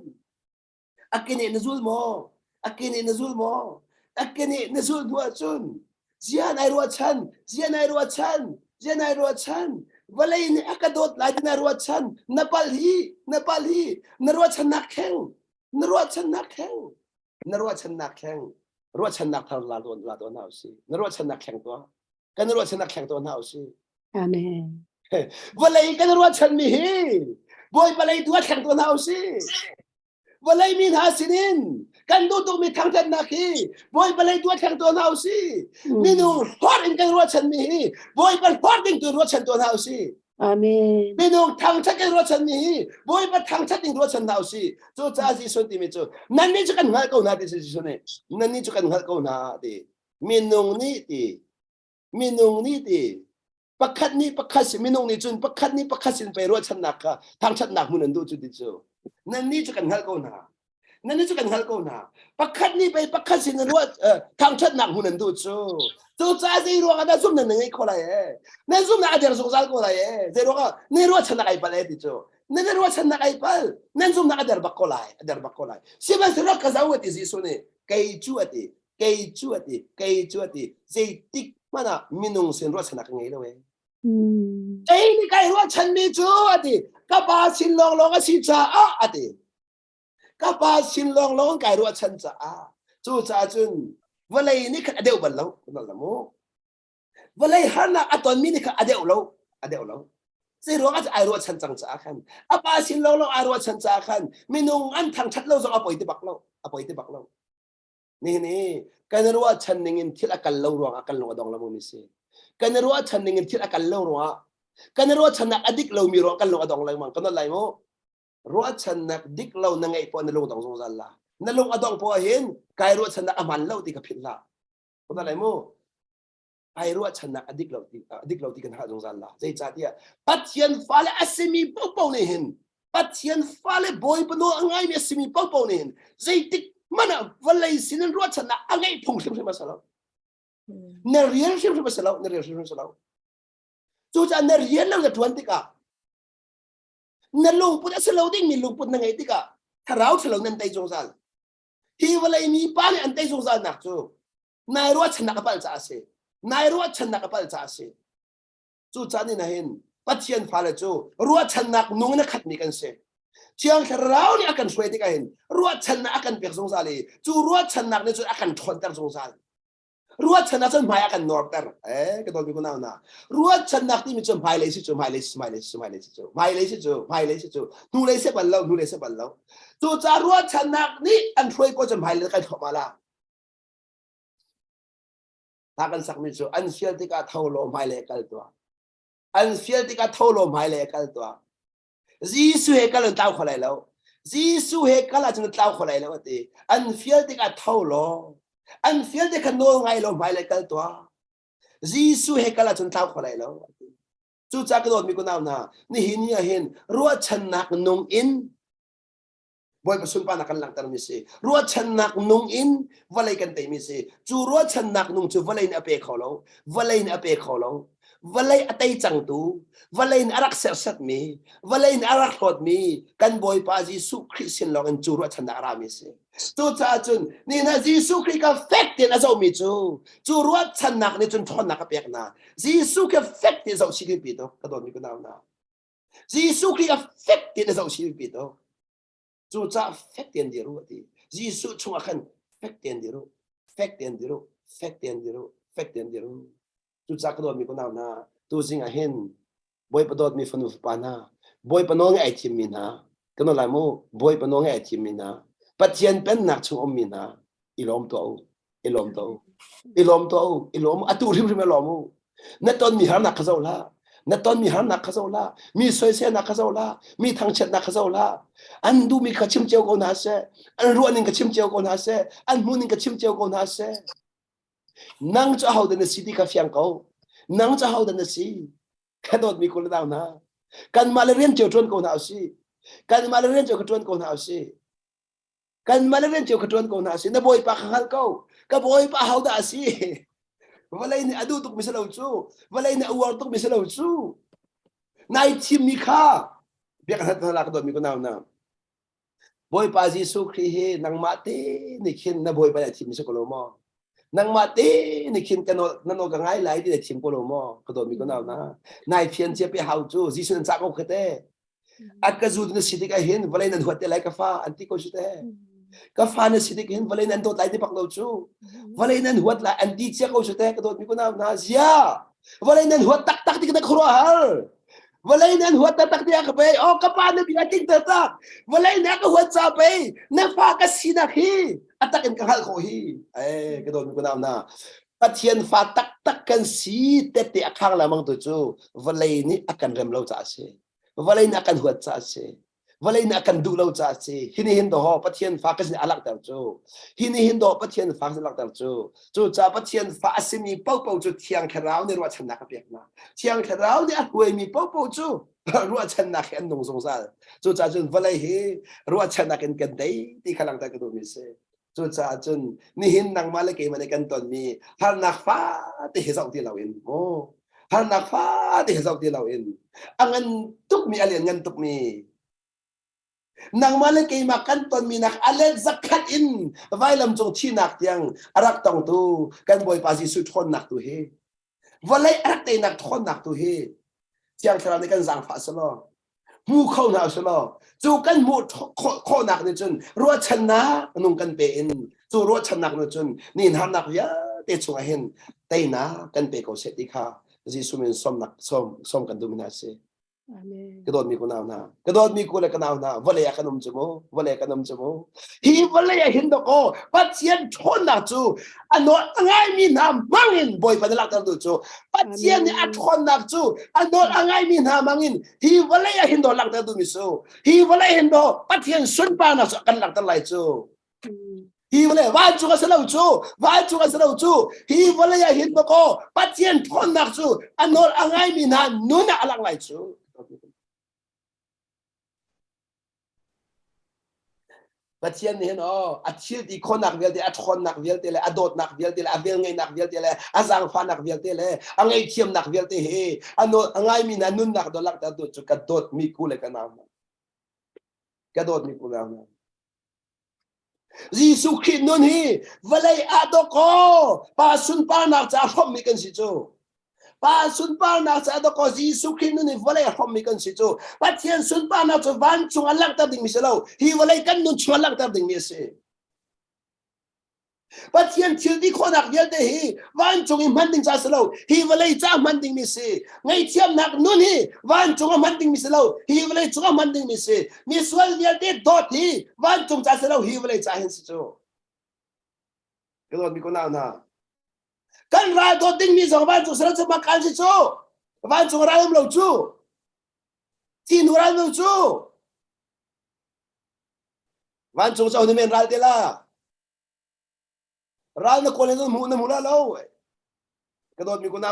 Akini nazul mo. Akini nazul mo. Akini nazul mo dyan. Ziyan ay ruwatsan. Ziyan ay ruwatsan. Ziyan ay ruwatsan. Walay ni akadot, lagi na ruwatsan. Napalhi. Napalhi. Naruwatsan nakeng. Naruwatsan nakeng. Naruwatsan nakeng. รู้ว่าฉันนักทำลาตัวน่าสิรู้ว่าฉันนักแข่งตัวกันรู้ว่าฉันนักแข่งตัวน่าสิอาเมนวันเลยกันรู้ว่าฉันมีบอยวันเลยตัวแข่งตัวน่าสิวันเลยมีหาสินินกันดูตัวมีทางจันนักบอยวันเลยตัวแข่งตัวน่าสิมีนูฮอดอินกันรู้ว่าฉันมีบอยเป็นฮอดอินตัวรู้ว่าฉันตัวน่าสิอาเมนมีนูทางชัดกันรู้ว่าฉันมีบอยเป็นทางชัดอินรู้ว่าฉันน่าสิจู่จ้าสิส่วนที่มีจู่นั่นนี่จะกันหาเขาหน้าที่สิส่วนนี้นั่นนี่จะกันหาเขาหน้าที่มีนูนี่ที่ปักขัดนี่ปักขัดสิมีนูนี่จุนปักขัดนี่ปักขัดสิไปรู้ว่าฉันนักค่ะทางฉันนักมันนั่นดูจุดที่จู่นั่นนี่จะกันหาเขาหน้านั่นนี่จะกันหาเขาหน้าปักขัดนี่ไปปักขัดสินั่นรู้ว่าทางฉันนักมันนั่นดูจู่จ้าสิรู้ว่านั่นซุ่มนั่นไงคนละนั่นซุ่มนั่นอาจจะสงสารคนละจะรู้ว่านี่รู้ว่าฉันนักไอ้ปลายที่จู่นั่นรู้ว่าฉันนักไอ้ปลายนั่นซุ่มนั่นอาจจะบักคนละสิมันสุดก็จะว่าที่สิส่วนนี้ไก่จู่ที่ใจติ๊กมันอ่ะมีนุ่งเส้นรู้ว่าฉันนักไงเลยใจนี่ไก่รู้ว่าฉันมีจู่ที่กับป้าสินลองก็สิจ้าที่กับป้าสินลองไก่รู้ว่าฉันจ้าจู่จ้าจุนวันเลยนี่คืออเดียวบัลลังนั่นละมั้งวันเลยหันหน้าตอนมีนี่คืออเดียวเราสิรู้ว่าจะไอรู้ว่าฉันจังจ้าขันอาป้าสินลองไอรู้ว่าฉันจ้าขันมีนุ่งอันทางชัดเราจะเอาไปที่บักเรานี่กันรู้ว่าฉันนิ่งที่ละกันเรารวงกันลงอดองละมุมิสิกันรู้ว่าฉันนิ่งที่ละกันเรารวงกันรู้ว่าฉันนักอดิกเรามีรวงกันลงอดองละมั้งกันอะไรมั้งรู้ว่าฉันนักดิกเรานั่งไอ้พวกนั่งลงตองสงสารละนั่งลงอดองพอเห็นกายรู้ว่าฉันนักอามันเราที่กับผิดละกันอะไรมั้งไอ้รู้ว่าฉันนักอดิกเราที่กันหาสงสารละใจจ่าที่ปัจจัยฟ้าและอัศมีเป้าเนี่ยเห็นปัจจัยฟ้าและบอยปนอังไงมีอัศมีเป้าเนี่ยเห็นใจติ๊กมันวันเลยสินรู้ว่าฉันนักอังไงพุ่งเชื่อมมาสลาวเนเรียนเชื่อมมาสลาวจู่จ้าเนเรียนเราจะทวนติกะเนลุงพุทธสลาวดิ้งมีลุงพุทธนั่งไงติกะถ้าเราสลาวนั่นใจสงสารที่วันเลยมีป้าเนี่ยอันใจสงสารนักจู่นายรู้ว่าฉันนักกระเป๋าจ่าเสนายรู้ว่าฉันนักกระเป๋าจ่าเสจู่จ้านี่นะเห็นปัจจัยฟ้าเลยจู่รู้ว่าฉันนักนุ่งนักขัดนี่กันเสเชียงเราเนี่ยอาการช่วยที่กันรู้ว่าฉันนักอาการเปียกสงสารเลยจู่รู้ว่าฉันนักเนี่ยจู่อาการทนแต่สงสารรู้ว่าฉันนักจนหมายอาการนอร์แต่ก็ต้องมีคนเอาหน้ารู้ว่าฉันนักที่มีจนหมายเลยสิจู่นู่นเลยเสบัลเราจู่จะรู้ว่าฉันนักนี่อันช่วยก็จนหมายเลยใครถอดมาละถ้ากันสักนิดจู่อันเสียที่ก็เท่าลมหมายเลยกันตัวอันเสียที่ก็เท่าลมหมายเลยกันตัวJesus hekalan tao kholai lo Jesus hekala jeng tao kholai lo ati an fiel te ka thau lo an fiel te ka no ngai lo mai le kal twa Jesus hekala jeng tao kholai lo chu cha ka dot mi ko naw na ni hin ya hin ruwa chan nak nong in boy pasun pa nakan lang tar mi se ruwa chan nak nong in walai kan te mi se chu ruwa chan nak nong chu walai na ape kholo walay atay chang tu walay na arak sersat mi walay na arak hot mi kan boy pa Jesu Christ long en churu at na arami se tu cha chun ni na Jesu Christ ka fact na zo mi churu at chanak ni chun thon na ka pek na Jesu ka fact ni zo sigil pito kadon mi ko na Jesu Christ ka fact ni zo sigil pito chu cha fact en diru ati Jesu chung akan fact en diru tu cha kadot mi ko na tu sing a hen boy padot mi fanu pa na boy panong ai tim mina kano la mo boy panong ai tim mina pathian pen nak chung om mina ilom to ilom atu rim rim lo mo na ton mi har nak khazau la na ton mi har nak khazau la mi soi se nak khazau la mi thang chet nak khazau la an du mi ka chim cheu ko na se an ruan ning ka chim cheu ko na se an mu ning ka chim cheu ko na se nang cha hau de si ti ka fyang ko nang cha hau de si kadot mi ko la na kan malarian cheu tron ko na si kan malarian cheu ka tron ko na si kan malarian cheu ka tron ko na si na boy pa khal ko ka boy pa hau da si walay ni adu tuk misalaw chu walay ni awar tuk misalaw chu nai chim mi kha biak hat la ka dot mi ko na na boy pa Jesu Kri he nang mate ni khin na boy pa chim mi sa ko lo mo nang mate ni khin kano nano ka ngai lai di chim ko lo mo ka dot mi ko na na nai phian che pe hau chu Jesu sa ko khate at ka zu na sidik a hin walay nan huat lai ka fa anti ko site ka fa na sidik hin walay nan dot lai di pak lo chu walay nan huat la anti che ko site ka dot mi ko na zia walay nan huat tak tak tik na khro hal walay nan huat tak tak dia ka pe o ka pa na bi ating ta walay na ka huat sa pe na fa ka sinak hi atakin ka hal ko hi ka dot mi ko na pathian fa tak tak kan si te akhang lamang tu chu walay ni akan rem lo cha se walay na akan huat cha se walay na akan du lo cha se hinihin do ho pathian fa ka sin alak tar chu hinihin do pathian fa ka alak tar chu cha pathian fa asimi pau pau chu thiang kharau ni ro chan na ka pek na thiang kharau ni a huai mi pau pau chu ro chan na khen nong song sa chu cha chun walay he ro chan na ken kan dai ti khalang ta ka do mi se chu cha chun ni hin nang ma le ke ma ne kan ton mi har nak fa te he zau ti lawin mo har nak fa te he zau ti lawin angan tuk mi alian ngan tuk mi nang male kay makan ton minak alen zakat in vai lam chong chi nak tiang arak tong tu kan boy pa Jesu thon nak tu he walai arak te nak thon nak tu he tiang khara ni kan zang fa salo mu khau na salo chu kan mu kho nak ni chun ro chan na nung kan pe in chu ro chan nak no chun nin han nak ya te chung a hen te na kan pe ko se ti kha Jesu min som nak som kan du mina se Amen. cái đôi mi cô nào na cái đôi mi cô là cái nào na vale ya kanam chumo vale kanam chumo hi vale ya hindo ko pat chen thon na chu ano angai mi na mangin boy pa la tar du chu pat chen ni a thon na chu ano angai mi na mangin hi vale ya hindo lak tar du mi su hi vale hindo pat chen sun pa na kan lak tar lai chu hi vale van chu ka selo chu hi vale ya hindo ko pat chen thon na chu ano angai mi na nu na alak lai chu pathian ni no achil di khonak vel de athon nak vel te le adot nak vel te le avel ngai nak vel te le azang fa nak vel te le angai thiam nak vel te he ano angai mi na nun nak dolak ta do chu ka dot mi ku le kana ka dot mi ku la na Jesu Kri nun hi valai adoko pa sun pa nak cha phom mi kan si chu pa sun pa na sa do ko Jesu Kri nun ni valai phom mi kan si chu pathian sun pa na chu van chung alak ta ding mi se lo hi valai kan nun chung alak ta ding mi se pathian thil di khonak yel te hi van chung in manding cha se lo hi valai cha manding mi se ngai thiam nak nun hi van chung manding mi se lo hi valai chung manding mi se mi swal yel te dot hi van chung cha se lo hi valai cha hin si chu cái đó mi ko na kan ra do ding mi zong van chu sra chu ma kan si chu van chu ra lo chu tin ra lo chu van chu sau ni men ra de la ra na ko le no mu na mu la lo cái đó mi ko na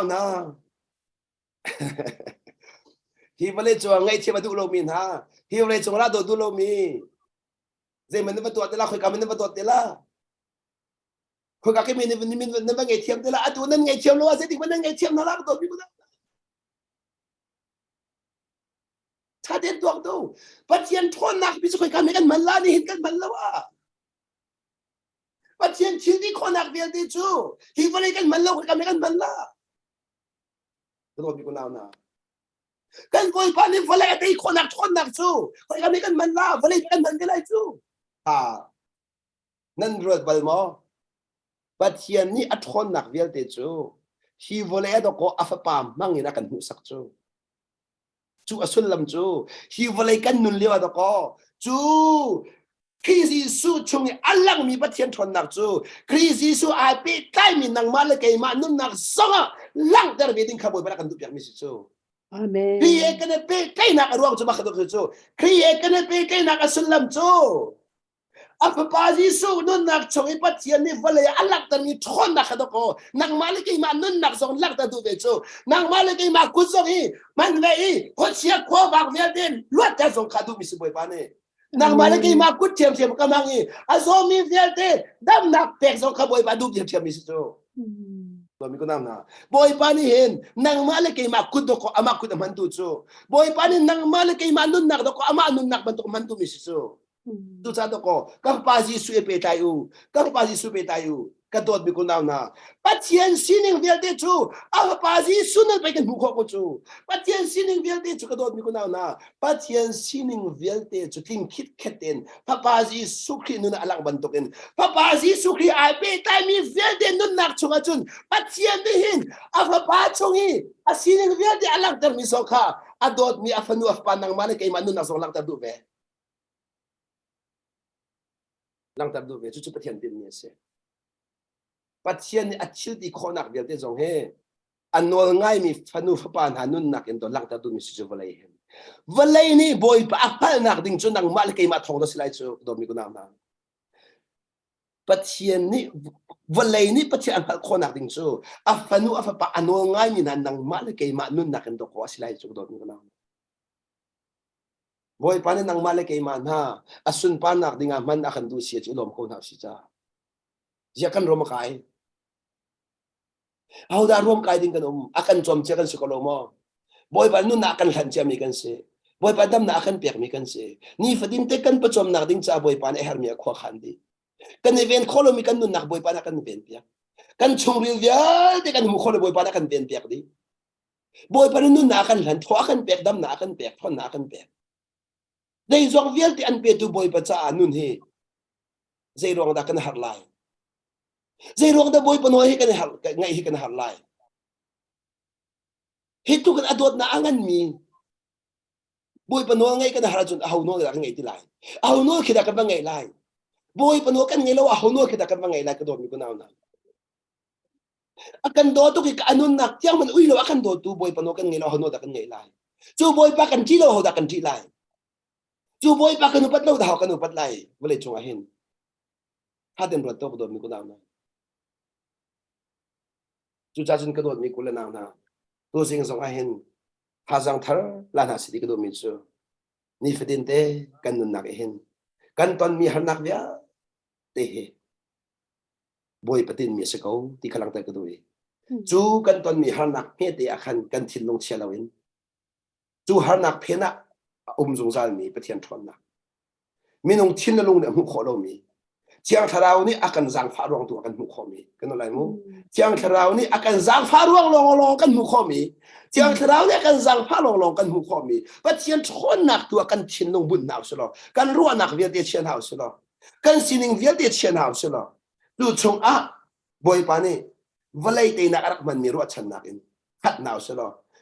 hi vale chu ngai che ba du lo min ha hi vale chu ra do du lo mi zai man ba to de la khoi ka man ba to de la khoi ka ke min ni ba ngai thiam de la atu nan ngai thiam lo se ti man ngai thiam na la do mi ko na ta de dok do pathian thon nak bi chu khoi ka me kan man la ni hin kan man la wa pathian thil di khonak vel ti chu hi vale kan man lo khoi ka me kan man la do mi ko na kan boy pa ni vale te khonak thon nak chu khoi ka me kan man la vale kan man de lai chu nan rot bal mo pathian ni athon nak vel te chu hi vale do ko afapam mangina kan hu sak chu ชีวเลดก็อัฟปามมั่งอินะกันหูสักจู chú xuân làm chú hi vào lấy căn nun liêu đó có chú khi Giêsu chung Allah mi bắt thiên thon nạc chú khi Giêsu ai bị tai mi nang mal cái mà nun nạc xong à lăng der về đinh khabo bắt cần tụi mi chú Amen. khi cái này bị cái nạc ruộng chú bắt được chú khi cái này bị cái nạc xuân làm chú apa Giêsu nun nạc chung bắt thiên ni vào lấy Allah der mi thon nạc đó có nang mal cái mà nun nạc xong lăng der tụi về chú nang mal cái mà cút xong hi man lấy có chia khó bạc về đến luat der xong khadu mi sư bồi bán này nang malay kay makut tiam kamangi azomi vierte dam nak pek so kaboy padu tiam miso Domi ko na boy pani hen nang malay kay makut do ko amakut mantu so boy pani nang malay kay manun nak do ko ama anun nak bantu mantu miso tu sa do ko kapasi su pe tayo kadot mi ko na patien sining vierte chu apasi sunal pe kan mukho ko chu patien sining vierte chu kadot mi ko na patien sining vierte chu king kit keten papasi sukri nun alang bantokin papasi sukri ai pe tai mi vierte nun nak chunga chun patien ni hin apa chungi asining vierte alang ter mi sokha adot mi afanu afpanang male kay manun nak lang ter du ve lang ter du ve chu patien din ni se patien achil di khonak vierte jong he anol ngai mi fanu fapan hanun nak endo lang ter du mi su valai hen valai ni boy pa apal nak ding chu nang mal kay ma thong do silai chu do mi ko na patien ni valai ni patien apal khonak ding chu afanu afapa anol ngai mi nan nang mal kay ma nun nak endo ko silai chu do mi ko na boy pa nang mal kay ma na asun pa nak ding man akan du siya chu lom ko na si cha ya kan rom kai how da rom kai ding kan akan chom che kan sikolo mo boy pa nun na akan han che mi kan se boy pa dam na akan pek mi kan se ni fading te kan pa chom nak ding cha boy pa na her mi khwa khan di kan event kholo mi kan nun nak boy pa na kan event pek kan chung ril ya te kan mu kholo boy pa na kan event pek di boy pa nun na akan han thwa kan pek dam na akan pek thon na akan pek dei zong vial ti an pe tu boy pa cha anun he zai rong da kan har lai zai rong da boy pa no hi kan har ngai hi kan har lai hitu kan adot na angan mi boy pa no ngai kan har jun ahu no da ngai ti lai ahu no khida kan ngai lai boy pa no kan ngai lo ahu no khida kan ngai lai ka do mi ko na na akan do tu ki anun nak tiang man ui lo akan do tu boy pa no kan ngai lo ahu no da kan ngai lai chu boy pa kan ti lo ho da kan ti lai chu boy pa kan upat lo da ho kan upat lai vale chung a hin ha den ro to ko do mi ko na na chu cha jin ka do mi ko le na na to sing song a hin ha jang thar la na si ka do mi chu ni fedin te kan nun nak hin kan ton mi har nak via te he boy patin mi se ko ti khalang ta ka do chu kan ton mi har nak pe te akhan kan thin long chia lawin chu har nak phe na jong zal mi pathian thon na minung thin na lung ne mu kho lo mi chiang tharau ni akan zang pha rong tu akan mu kho mi kan lai mu chiang tharau ni akan zang pha ruang long kan mu kho mi chiang tharau ni akan zang pha long kan mu kho mi pathian thon nak tu akan thin long bun naw so kan ruwa nak via de chen haus so kan sining via de chen haus so tu chung a boy pa ni valai te na arak man mi ruwa chan nak in khat naw so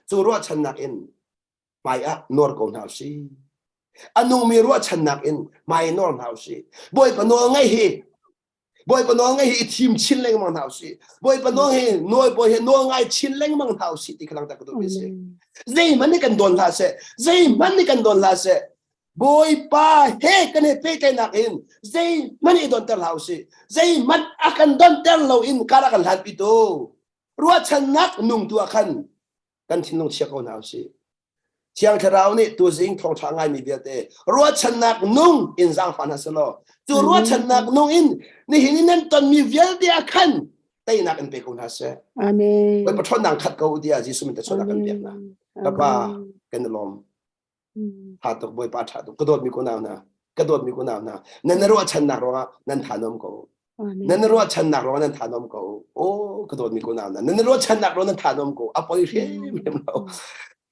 chu ruwa chan nak in mai a nor ko naw si anung mi ruwa chan nak in mai nor naw si boy pa no ngai hi boy pa no ngai hi team chin leng mang naw si boy pa no hi noi boy hi no ngai chin leng mang naw si ti khalang ta ko do se zai man ni kan don la se zai man ni kan don la se boy pa he kan he pe kai nak in zai man ni don tel haus si zai man akan don tel lo in kara kan hat pi to ruwa chan nak nung tu akan kan thin nong chia ko naw si chiang tharau ni tu zing thong thangai mi viate ruwa chan nak nung in zang fan ha selo tu ruwa chan nak nung in ni hinin ton mi vial dia khan tai nak an pe ko na se Amen. boy pa thon nang khat ko dia ji sumin ta chona kan pek na ka ba kan lom ha to boy pa tha to kadot mi ko na na kadot mi ko na na nan ruwa chan nak ro nan thanom ko nan ruwa chan nak ro nan thanom ko o kadot mi ko na na nan ruwa chan nak ro nan thanom ko apoi he mem lo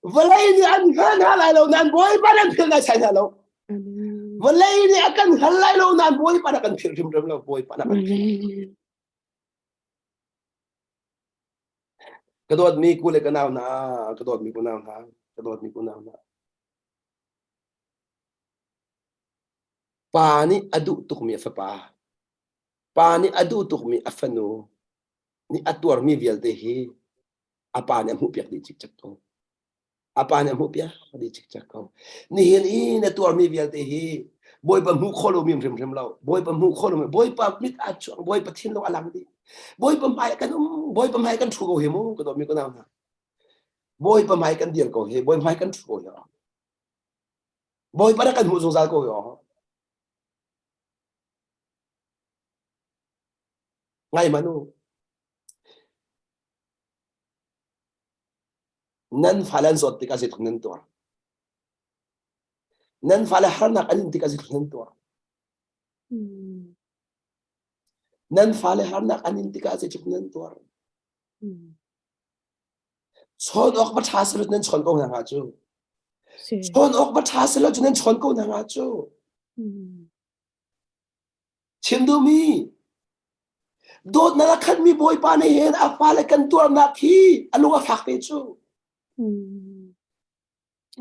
valai ni an han halai lo nan boy pa nan phil na chan lo valai ni akan halai lo nan boy pa kan phil rim lo boy pa na kan kadot mi ku le ka na kadot mi ko na kadot mi ko na pa ni adu tuk mi fa pa ni adu tuk mi afanu ni atuar mi vial te hi apa ni mu piak di chik chak ko apa ni mu piak di chik chak ko ni hin i na tuar mi vial te hi boy pa mu kholo mi rem lau boy pa mu kholo boy pa mit a chuang boy pa thin lo alang di boy pa mai kan thu ko hi mu ko do mi ko na boy pa mai kan dial ko he boy mai kan thu ko ya boy pa kan mu song sal ko yo ngai manu nan falan zot ti ka sit nan to nan fala harna kan ti ka sit nan to nan fala harna kan ti ka sit nan to chon ok ba thas ru nan chon ko na nga chu chon ok ba thas lo chu nan chon ko na nga chu chimdu mi dot na khan mi boy pa ne hen a fala kan to na khi alunga phak pe chu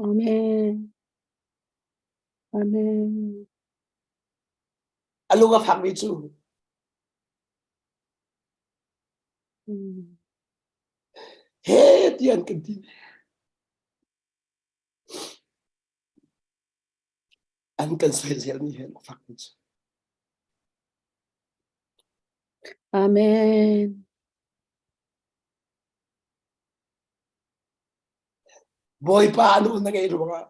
Amen. Amen. alunga phak pe chu he tian kan ti an kan sai zel ni hen phak pe chu Amen. boy pa no na ngai ro nga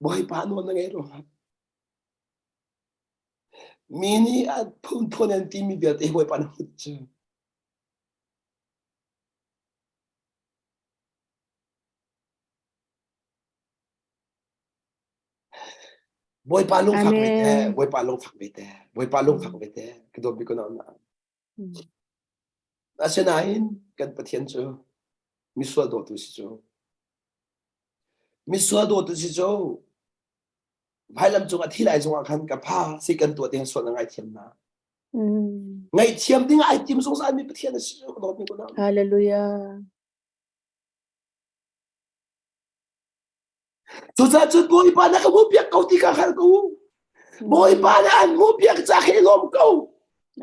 boy pa no na ngai ro nga mini at pun an ti mi bia te boy pa no chu boy pa lung phak be te boy pa lung phak be te boy pa lung phak be te ke do bi ko na na asenain kan pathian chu mi swa do tu si chu mi swa do tu si chu vai lam chung a thi lai chung a khan ka pha si kan tu te so na ngai thiam na ngai thiam ding ai tim song sa mi pathian si chu ko do bi ko na Hallelujah. chu cha chu boy pa na ka mu piak kau ti ka khal ko boy pa na an mu piak cha khe lom ko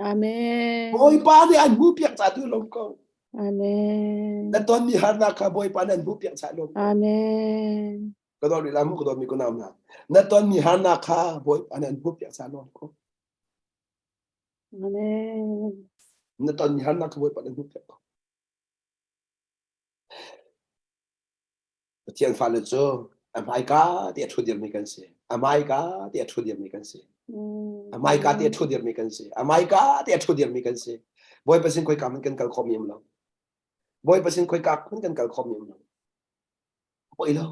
Amen. boy pa na an mu piak cha tu lom ko Amen. na ton mi har na ka boy pa na an mu piak cha lom Amen. ko do ri lam ko do mi ko na na ton mi har na ka boy pa na an mu piak cha lom ko Amen. na ton mi har na ka boy pa na an mu piak ko Tian fa le chu amai ka ti thu dir mi kan se amai ka ti thu dir mi kan se amai ka ti thu dir mi kan se amai ka ti thu dir mi kan se boy pasin koi kam kan kal khom yem lo boy pasin koi kap kan kal khom yem lo boy lo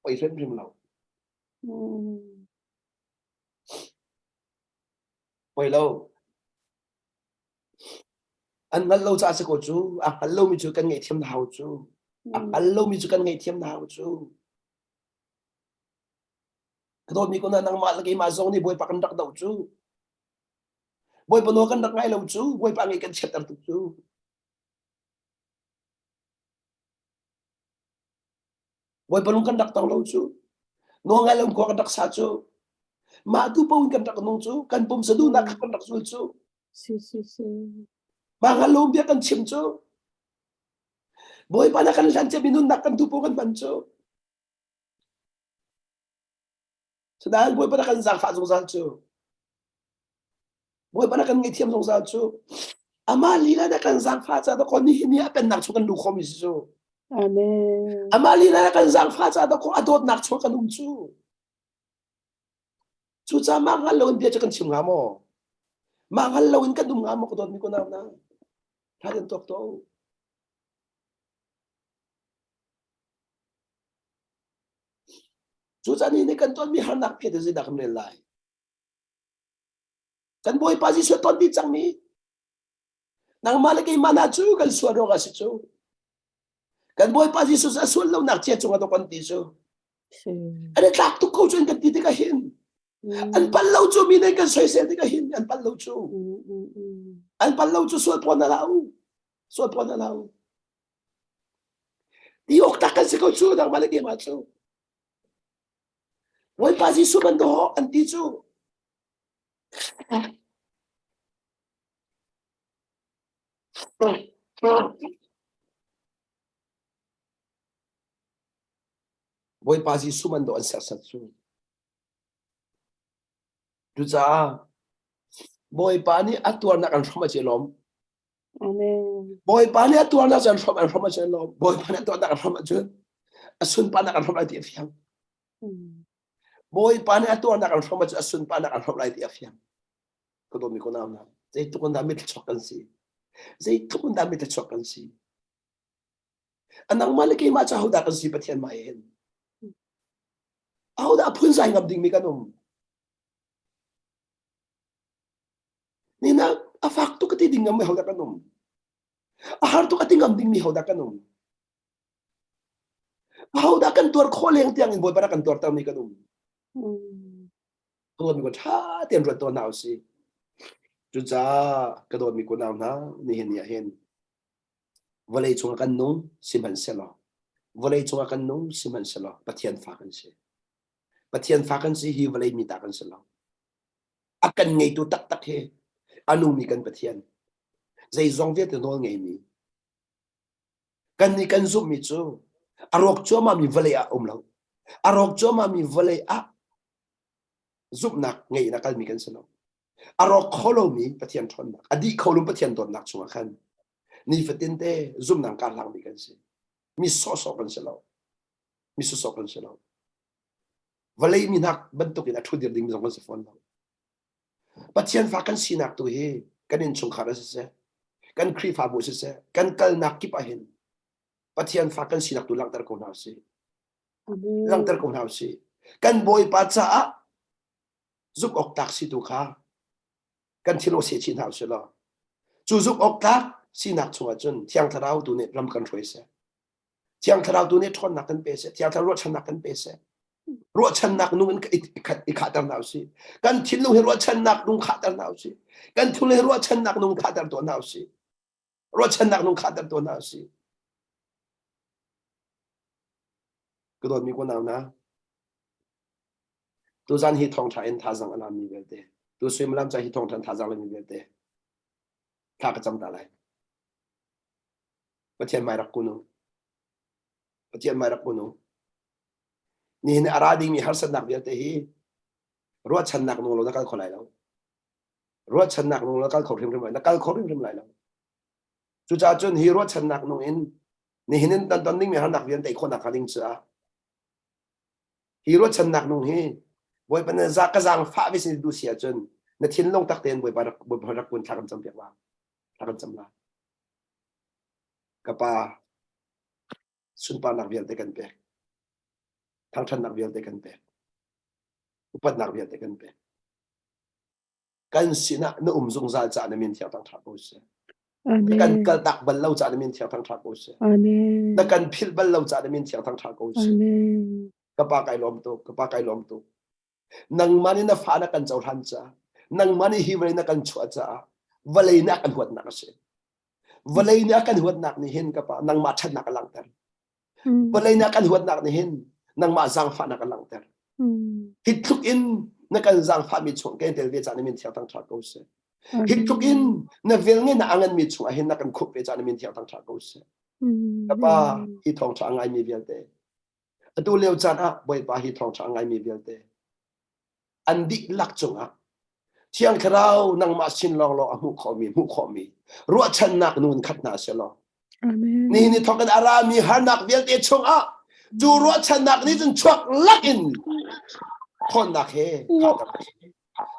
boy ren rim lo boy lo an ngal lo cha se ko chu a hal lo mi chu kan ngai thiam hau chu a hal lo mi chu kan ngai thiam hau chu do mi ko na nang ma lagi ma zong ni boy pa kan dak dau chu boy pa no kan dak ngai lo chu boy pa ngai kan chet tar tu chu boy pa lung kan dak tang lo chu no ngai lo ko kan dak sa chu ma tu pa un kan dak nong chu kan pum sa du na kan dak sul chu ma ngal lo bia kan chim chu boy pa na kan san che binun nak kan tu po kan ban chu sedang boy pa na kan zang fa zong zal chu boy pa na kan ngai thiam zong zal chu ama lila na kan zang fa cha da ko ni ni kan nak chu kan lu khom is chu Amen. ama lila na kan zang fa cha da ko adot nak chu kan chu chu cha ma ngal lo bia cha kan chim nga mo ma ngal lo in kan dum nga mo ko dot mi ko na na tha den tok to chu cha ni kan ton mi har nak phe de dak me lai kan boy pa ji so ton di chang mi nang malaki mana chu kan so ro ga si chu kan boy pa ji so sa so lo nak che chu ga to kon ti chu ane tak tu ko chu kan ti ka hin an pal lo chu mi ne kan soi se ka hin an pal lo chu so po na lao di ok ta kan se ko chu nang malaki ma chu Why pa Giêsu man do an ti chu. Why pa Giêsu man do an sa chu. Tu cha boy pa ni atuan nak an thoma chelom. Amen. Boy pa ni atuan nak an thoma chelom. Boy pa ni atuan nak an thoma chelom. Asun pa nak an thoma ti fiang. Boy pa ni atuan nak an thoma asun pa nak an thoma ti fiang. Ko do mi ko na. Zai tu kon da mit chokan si. Zai tu kon da mit chokan si. Anang malaki ma cha hoda kan si pathian ma hen. Ahoda phun sai ngam ding mi kanum. Nina afak tu kati ding ngam hoda kanum. Ahar tu kati ngam ding mi hoda kanum. Ahoda kan tuar kholeng tiang in boy para kan tuar tam mi kanum. Ko mi ko tha tian ro to naw si. Chu cha ka do mi ko naw na ni hen ya hen. Valei chung kan nung siman selo. Valei chung kan nung siman selo. Pathian fa kan si. Pathian fa kan si hi valei mi ta kan selo. Akan ngai tu tak tak he. Anu mi kan pathian. Zai zong viet no ngai mi. Kan ni kan zum mi chu. Arok chu ma mi valei a lo. Arok chu ma mi valei a. Zup nak ngai na kal mi kan selo. Arok kholo mi pathian thon nak. Adi kholum pathian don nak chung khan. Ni fatin te zum nang ka lang mi kan si. Mi so kan selo. Mi so kan selo. Valei mi nak bentuk ina thu dir ding zong kan se fon lo. Pathian fa kan sinak tu he kan in chung khara se kan khri fa bu se kan kal nak ki pa hin Pathian fa kan sinak tu lang tar ko na si lang tar ko na si kan boy pa cha a zup ok tak si tu kha kan thilo se chin hau se lo chu zup ok tak sinak chunga chun thiang tharau tu ne ram kan throi se thiang tharau tu ne thon nak kan pe se thiang tharau chan nak kan pe se Ruột chân nạc nung khát đằng nào xí. Cần thiên lung ruột chân nạc nung khát đằng nào xí. Cần thiên lung ruột chân nạc nung khát đằng tổ nào xí. Ruột chân nạc nung khát đằng tổ nào xí. Cái đó mi có nào na. Tu gian hi thong chain tha giang anam mi velde. Tu suy làm cha hi thong chan tha giang mi velde. Tha ka cham ta lai. Pathian mai rak kunu. Pathian mai rak kunu. Ni ne arading mi har san nak biate hi ruat chan nak nung lo na kal kholai lo ruat chan nak nung lo kal khol rim rim lai na kal khol rim rim lai lo chu cha chun hi ruat chan nak nung in ni hinin tan tan ning mi har nak bian te khon nak kading cha hi ruat chan nak nung hi boy pan za ka jang fa vi sin du sia chun na thin long tak ten boy par kun thakam cham pek wa thakam cham la ka pa sun pa nak bian te kan pek thang thân nạc viên te kan pe upat nạc viên te kan pe kan sina na zung za cha na min thiao tang thak ko se kan kal tak bal lo cha na min thiao tang thak ko se na kan phil bal lo cha na min thiao tang thak ko se ka pa kai lom to nang mani na fa na kan chau than cha nang mani hi vei na kan chua cha valei na kan huat nak se valei na kan huat nak ni hin ka pa nang ma that nak lang tar valei na kan huat nak ni hin nang ma zang fa nak lang ter hit thuk in na kan zang fa mi chung ken tel ve cha ni min thiao tang thak ko se hit thuk in na vel nge na angan mi chung a hin na kan khup ve cha ni min thiao tang thak ko se ka pa hi thong cha ngai mi vel te atu leo cha na boy pa hi thong cha ngai mi vel te an dik lak chung a thiang kharau nang ma sin long lo a mu kho mi ru chan nak nun khat na se lo amen ni thong kan ara mi har nak vel te chung aจูรัวชนักนี่จนชวกลักอินคนนักเฮ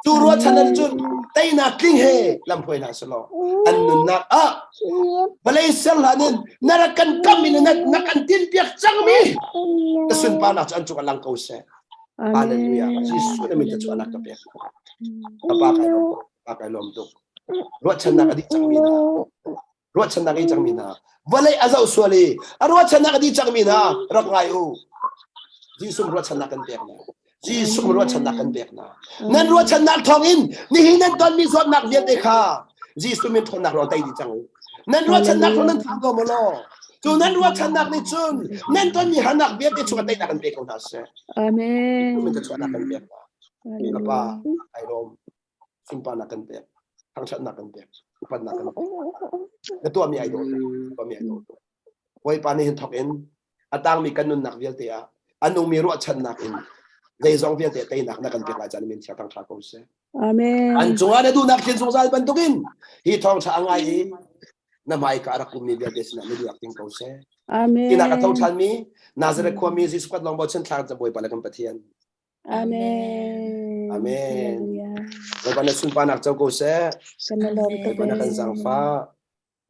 จูรัวชนักจนไตนักกิ้งเฮลำพวยนักสโลอันนั้นนักบาเลยเสียงหลานินนักกันกัมมินนักกันดินเปียกจังมีแต่สุนปานักจันจุกันลังเกาเสฮาเลลูยาจิสุนมิจะชวนนักกับเปียกปาไกลอมตุกรัวชนักอดีจังมีนะรัวชนักอดีจังมีนะValai azau suali, arwat chana kadi chak mina, rak ngayu. Jisum ruat chana kan pek na, jisum ruat chana kan pek na. Nan ruat chana thongin, ni hinan ton mi zot nak viet dekha. Jisum min thon nak rotai di chang. Nan ruat chana thon nan thang ko molo. จูนั้นว่าฉันนักนี่จุนนั่นตอนมีหันนักเบียดที่ชวนได้นักกันเบียดของทัศน์ Amen. มันจะชวนนักกันเบียด Hallelujah. Apaไอรมสุนปานักกันเบียดทั้งฉันนักกันเบียดปันนักกันเบียดแล้วตัวมีไอดอลตัวมีไอดอลไว้ปานนี้เห็นทอกเอ็นอาตังมีกันนุนนักเบียดเตียอันนุ่มมีรู้ฉันนักเอ็นในซองเบียดเตียเตยนักกันเบียดอาจารย์มีเสียทั้งขาโกเซ่ Amen. อันจงอาเดดูนักเขียนสงสารเป็นตุกินฮีทองช่างไงน้ำไม่การรักคุมมีเบียดเดสนะไม่ดูอยากทิ้งโกเซ่ Amen. ที่นักเท่าฉันมีนาซาเรความีสิสกัดลองบอกฉันทางจะบ่อยไปแล้วกันปะเทียน Amen. Amen. Hallelujah. แล้วก็ในสุนปานักเจ้าโกเซ่ Sa Lordแล้วก็ในกันสังฟ้า